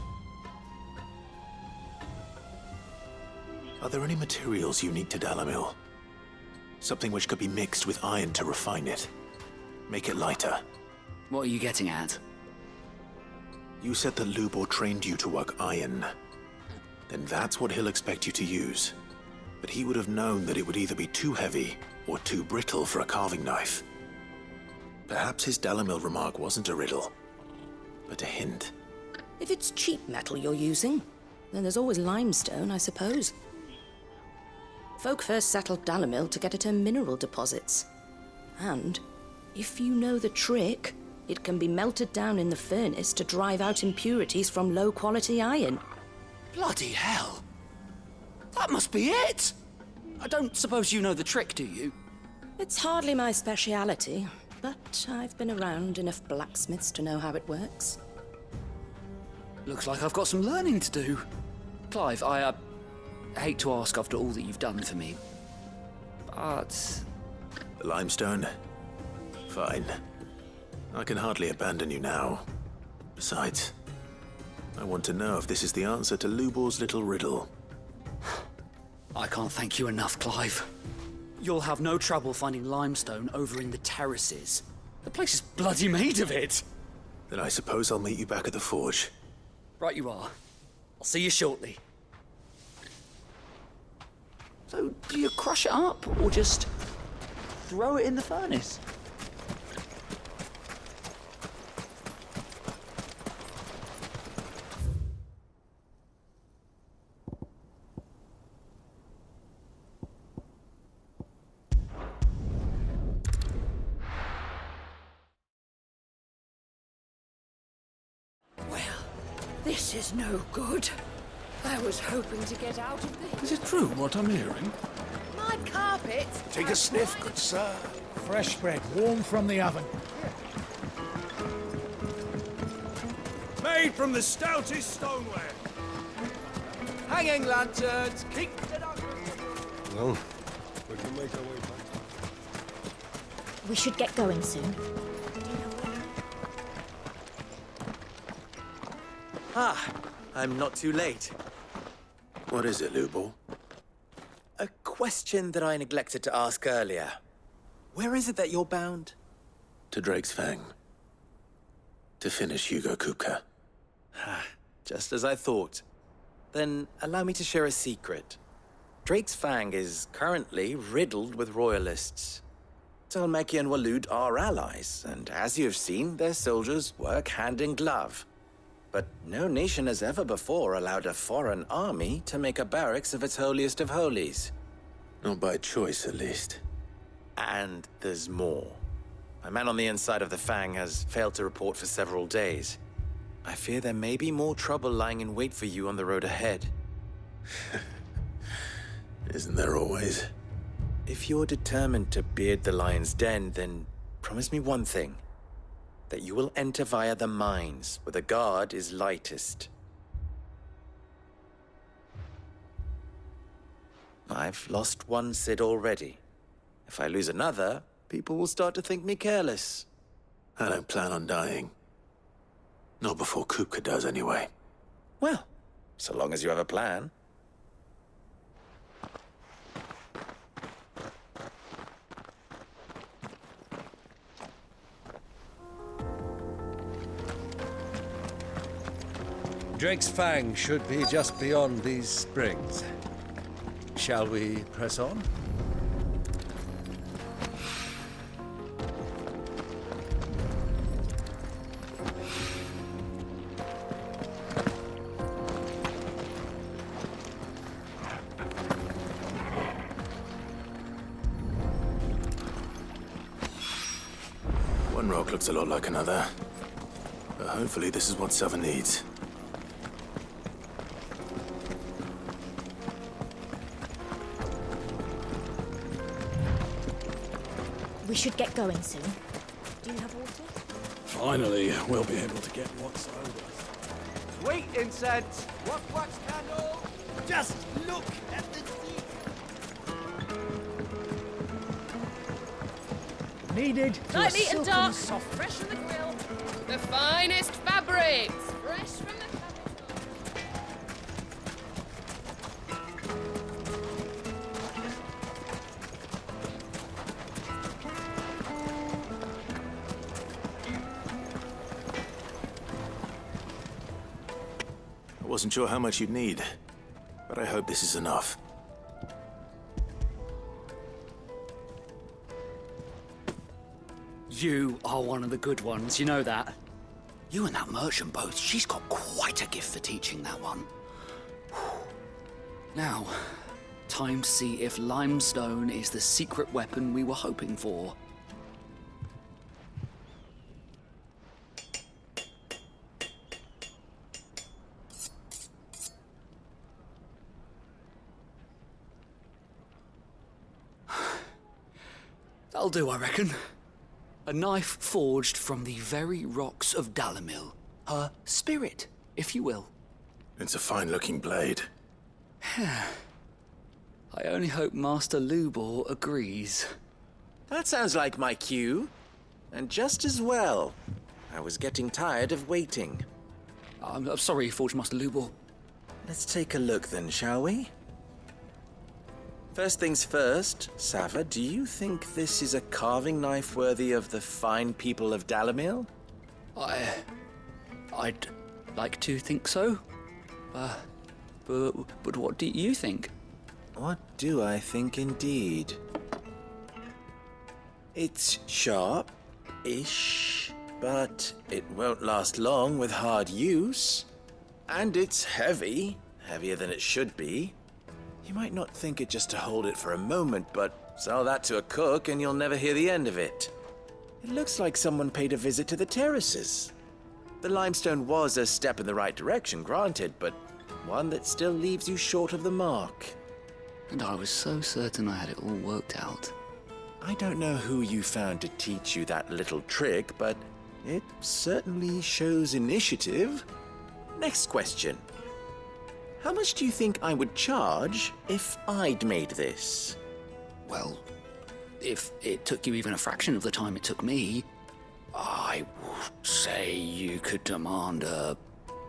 Are there any materials unique to Dalamil? Something which could be mixed with iron to refine it. Make it lighter. What are you getting at? You said that Lubor trained you to work iron. Then that's what he'll expect you to use. But he would have known that it would either be too heavy or too brittle for a carving knife. Perhaps his Dalamil remark wasn't a riddle, but a hint. If it's cheap metal you're using, then there's always limestone, I suppose. Folk first settled Dalamil to get at her mineral deposits. And, if you know the trick, it can be melted down in the furnace to drive out impurities from low-quality iron. Bloody hell! That must be it! I don't suppose you know the trick, do you? It's hardly my speciality, but I've been around enough blacksmiths to know how it works. Looks like I've got some learning to do. Clive, I hate to ask after all that you've done for me, but... The limestone? Fine. I can hardly abandon you now. Besides, I want to know if this is the answer to Lubor's little riddle. I can't thank you enough, Clive. You'll have no trouble finding limestone over in the terraces. The place is bloody made of it. Then I suppose I'll meet you back at the forge. Right you are. I'll see you shortly. So, do you crush it up, or just throw it in the furnace? This is no good. I was hoping to get out of this. Is it true what I'm hearing? My carpet. Take a sniff, good sir. Fresh bread, warm from the oven. Made from the stoutest stoneware. Hanging lanterns, keep it up. Well, we can make our way back. We should get going soon. Ah, I'm not too late. What is it, Lubor? A question that I neglected to ask earlier. Where is it that you're bound? To Drake's Fang. To finish Hugo Kupka. Just as I thought. Then allow me to share a secret. Drake's Fang is currently riddled with royalists. Talmeki and Waloed are allies, and as you have seen, their soldiers work hand in glove. But no nation has ever before allowed a foreign army to make a barracks of its holiest of holies. Not by choice, at least. And there's more. A man on the inside of the Fang has failed to report for several days. I fear there may be more trouble lying in wait for you on the road ahead. Isn't there always? If you're determined to beard the lion's den, then promise me one thing. That you will enter via the mines, where the guard is lightest. I've lost one Cid already. If I lose another, people will start to think me careless. I don't plan on dying. Not before Kupka does, anyway. Well, so long as you have a plan. Drake's Fang should be just beyond these springs. Shall we press on? One rock looks a lot like another. But hopefully this is what Sava needs. We should get going soon. Do you have water? Finally, we'll be able to get what's owed. Sweet incense! What wax candle? Just look at the sea! Needed to Light a meat and silken dark, soft. fresh from the grill. The finest fabrics, fresh from the... I wasn't sure how much you'd need, but I hope this is enough. You are one of the good ones, you know that? You and that merchant both, she's got quite a gift for teaching that one. Now, time to see if limestone is the secret weapon we were hoping for. That'll do, I reckon. A knife forged from the very rocks of Dalamil. Her spirit, if you will. It's a fine-looking blade. I only hope Master Lubor agrees. That sounds like my cue. And just as well. I was getting tired of waiting. I'm sorry, Forge Master Lubor. Let's take a look then, shall we? First things first, Sava, do you think this is a carving knife worthy of the fine people of Dalamil? I'd like to think so. But what do you think? What do I think indeed? It's sharp-ish, but it won't last long with hard use. And it's heavy, heavier than it should be. You might not think it just to hold it for a moment, but sell that to a cook and you'll never hear the end of it. It looks like someone paid a visit to the terraces. The limestone was a step in the right direction, granted, but one that still leaves you short of the mark. And I was so certain I had it all worked out. I don't know who you found to teach you that little trick, but it certainly shows initiative. Next question. How much do you think I would charge if I'd made this? Well, if it took you even a fraction of the time it took me, I would say you could demand a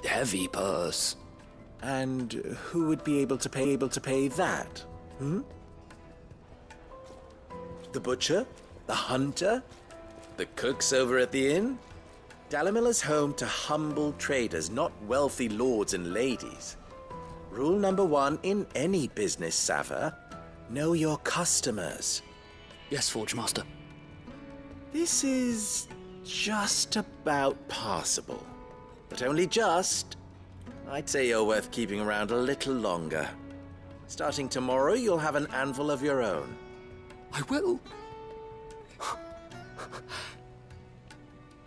heavy purse. And who would be able to pay that? The butcher? The hunter? The cooks over at the inn? Dalamil is home to humble traders, not wealthy lords and ladies. Rule number 1 in any business, Sava, know your customers. Yes, Forge Master. This is just about passable. But only just. I'd say you're worth keeping around a little longer. Starting tomorrow, you'll have an anvil of your own. I will.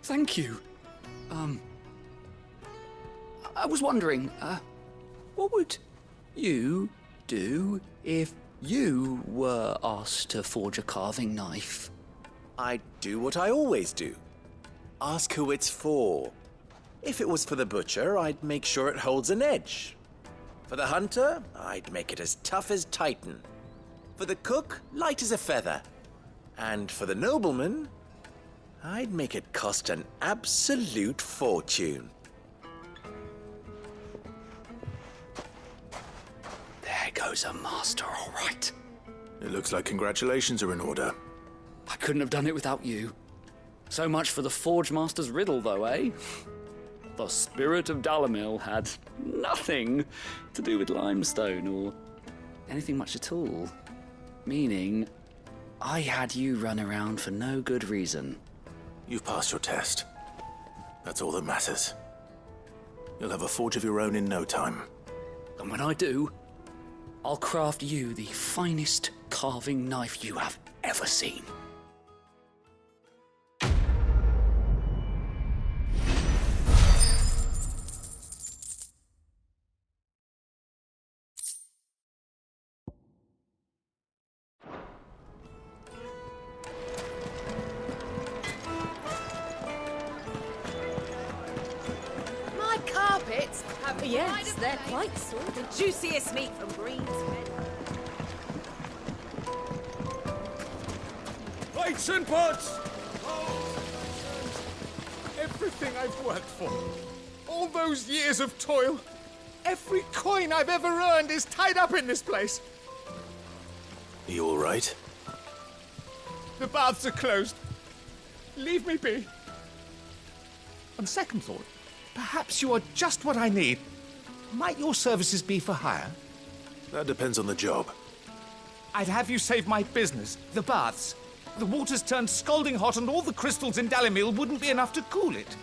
Thank you. I was wondering, what would you do if you were asked to forge a carving knife? I'd do what I always do. Ask who it's for. If it was for the butcher, I'd make sure it holds an edge. For the hunter, I'd make it as tough as Titan. For the cook, light as a feather. And for the nobleman, I'd make it cost an absolute fortune. There goes a master, all right. It looks like congratulations are in order. I couldn't have done it without you. So much for the Forge Master's riddle, though, eh? The spirit of Dalamil had nothing to do with limestone or anything much at all. Meaning, I had you run around for no good reason. You've passed your test. That's all that matters. You'll have a forge of your own in no time. And when I do, I'll craft you the finest carving knife you have ever seen. Yes, they're quite sort. The juiciest meat from Green's. Plates and pots! Everything I've worked for, all those years of toil, every coin I've ever earned is tied up in this place. You all right? The baths are closed. Leave me be. On second thought, perhaps you are just what I need. Might your services be for hire? That depends on the job. I'd have you save my business, the baths. The water's turned scalding hot and all the crystals in Dalimil wouldn't be enough to cool it.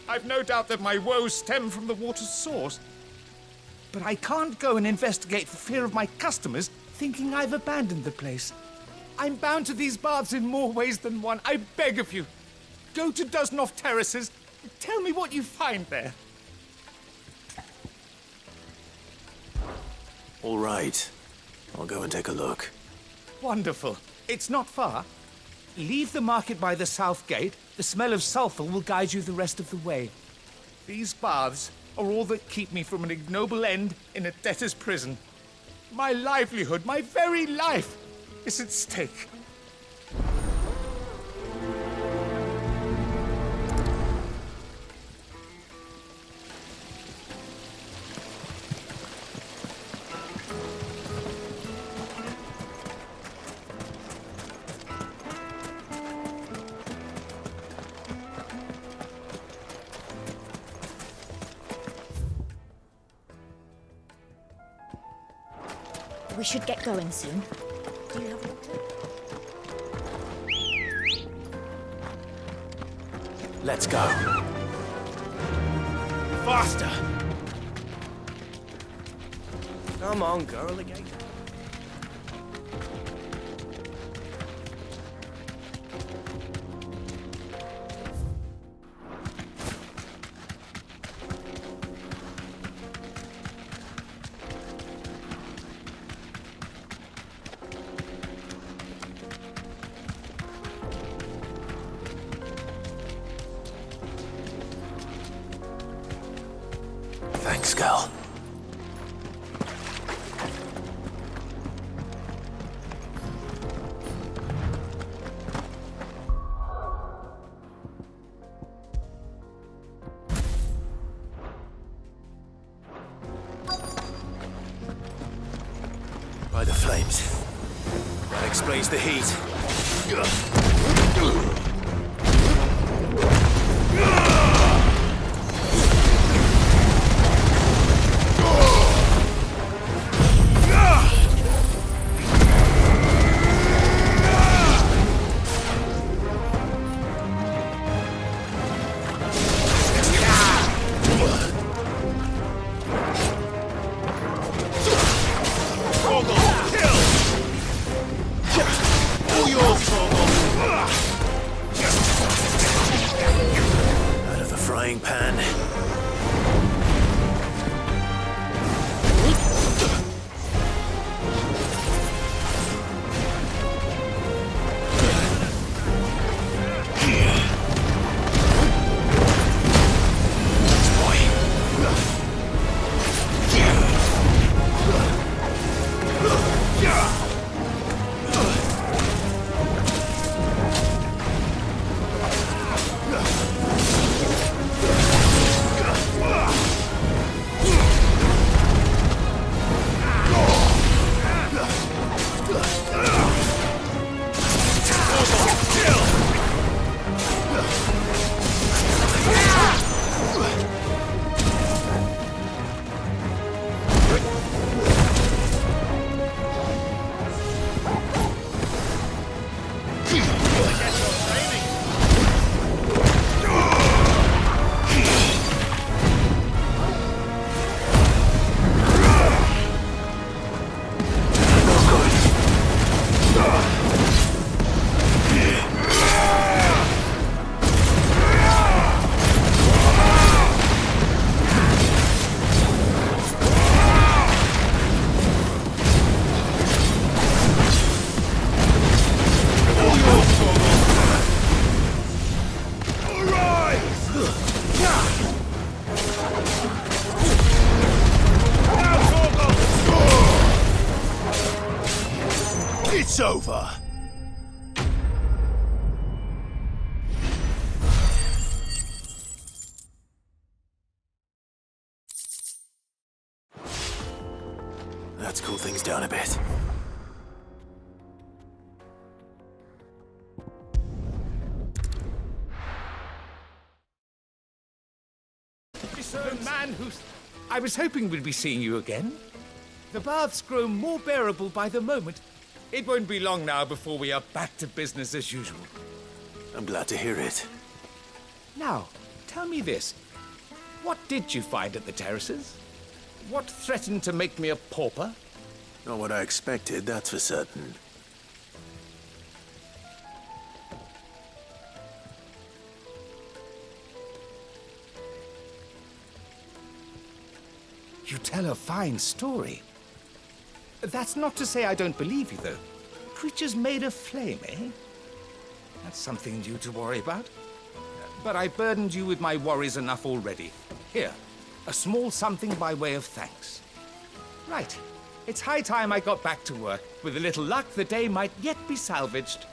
I've no doubt that my woes stem from the water's source. But I can't go and investigate for fear of my customers thinking I've abandoned the place. I'm bound to these baths in more ways than one. I beg of you. Go to Dusnoff Terraces. Tell me what you find there. All right. I'll go and take a look. Wonderful. It's not far. Leave the market by the south gate. The smell of sulfur will guide you the rest of the way. These baths are all that keep me from an ignoble end in a debtor's prison. My livelihood, my very life, is at stake. We should get going soon. Do you have water? Let's go. Faster! Come on, girl again. Thanks, Gal. By the flames. That explains the heat. Out of the frying pan. Let's cool things down a bit. The man who's... I was hoping we'd be seeing you again. The baths grow more bearable by the moment. It won't be long now before we are back to business as usual. I'm glad to hear it. Now, tell me this. What did you find at the terraces? What threatened to make me a pauper? Not what I expected, that's for certain. You tell a fine story. That's not to say I don't believe you, though. Creatures made of flame, eh? That's something new to worry about. But I burdened you with my worries enough already. Here, a small something by way of thanks. Right. It's high time I got back to work. With a little luck, the day might yet be salvaged.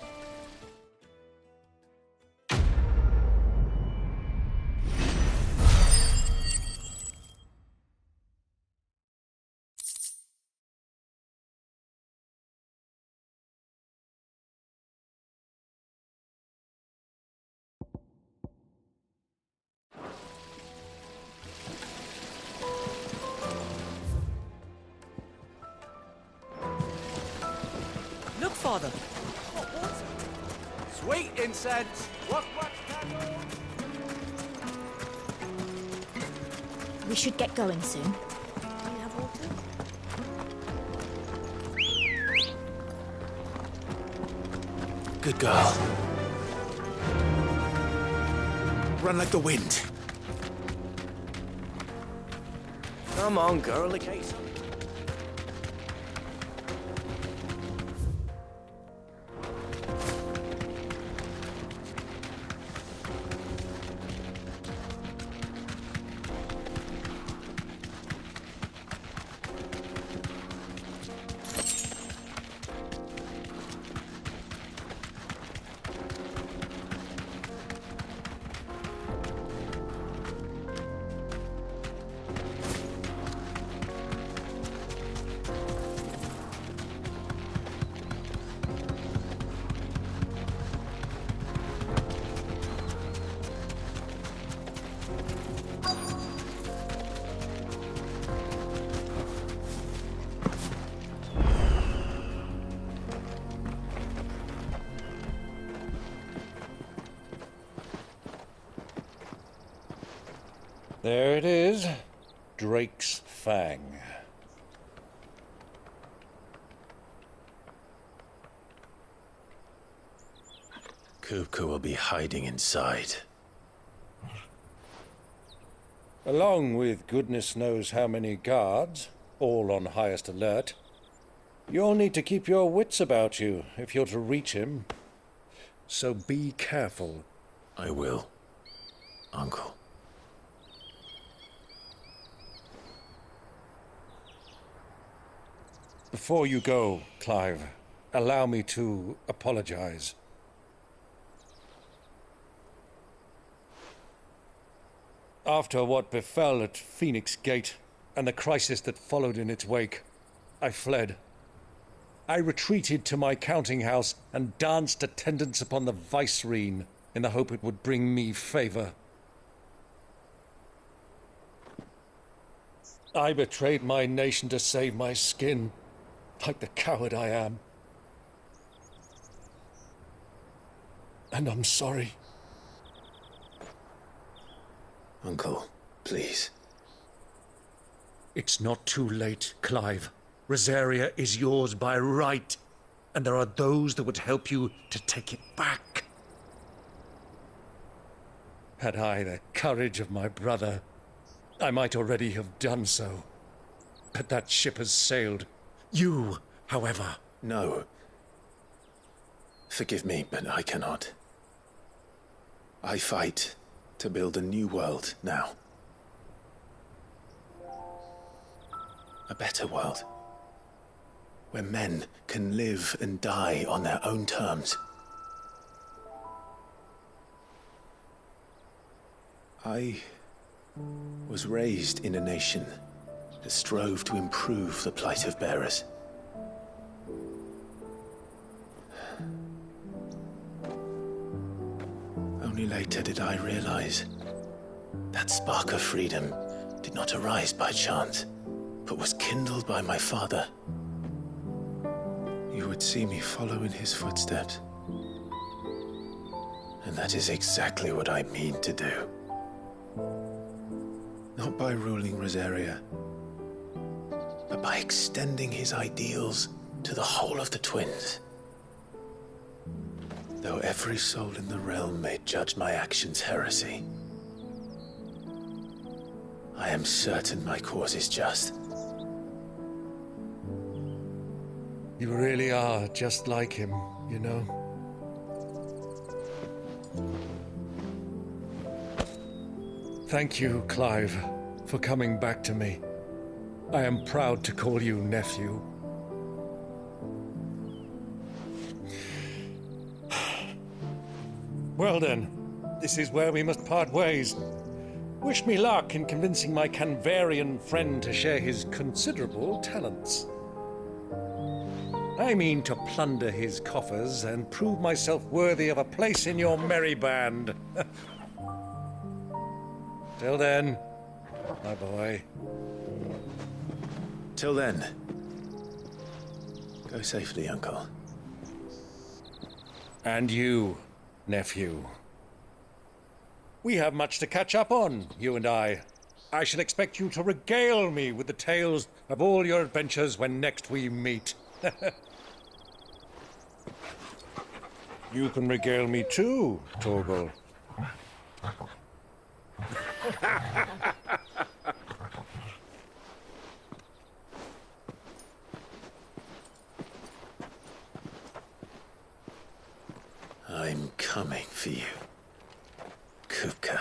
Look, Father. Sweet incense. What candle? We should get going soon. Do you have water? Good girl. Run like the wind. Come on, girl, the case. There it is. Drake's Fang. Kupka will be hiding inside. Along with goodness knows how many guards, all on highest alert. You'll need to keep your wits about you if you're to reach him. So be careful. I will, Uncle. Before you go, Clive, allow me to apologize. After what befell at Phoenix Gate and the crisis that followed in its wake, I fled. I retreated to my counting house and danced attendance upon the vicereine in the hope it would bring me favor. I betrayed my nation to save my skin, like the coward I am. And I'm sorry. Uncle, please. It's not too late, Clive. Rosaria is yours by right, and there are those that would help you to take it back. Had I the courage of my brother, I might already have done so. But that ship has sailed. You, however... No. Forgive me, but I cannot. I fight to build a new world now. A better world. Where men can live and die on their own terms. I was raised in a nation that strove to improve the plight of bearers. Only later did I realize that spark of freedom did not arise by chance, but was kindled by my father. You would see me follow in his footsteps. And that is exactly what I mean to do. Not by ruling Rosaria, but by extending his ideals to the whole of the twins. Though every soul in the realm may judge my actions heresy, I am certain my cause is just. You really are just like him, you know. Thank you, Clive, for coming back to me. I am proud to call you nephew. Well then, this is where we must part ways. Wish me luck in convincing my Canvarian friend to share his considerable talents. I mean to plunder his coffers and prove myself worthy of a place in your merry band. Till then, my boy. Till then, go safely, Uncle. And you, nephew. We have much to catch up on, you and I. I shall expect you to regale me with the tales of all your adventures when next we meet. You can regale me too, Torgal. I'm coming for you, Kupka.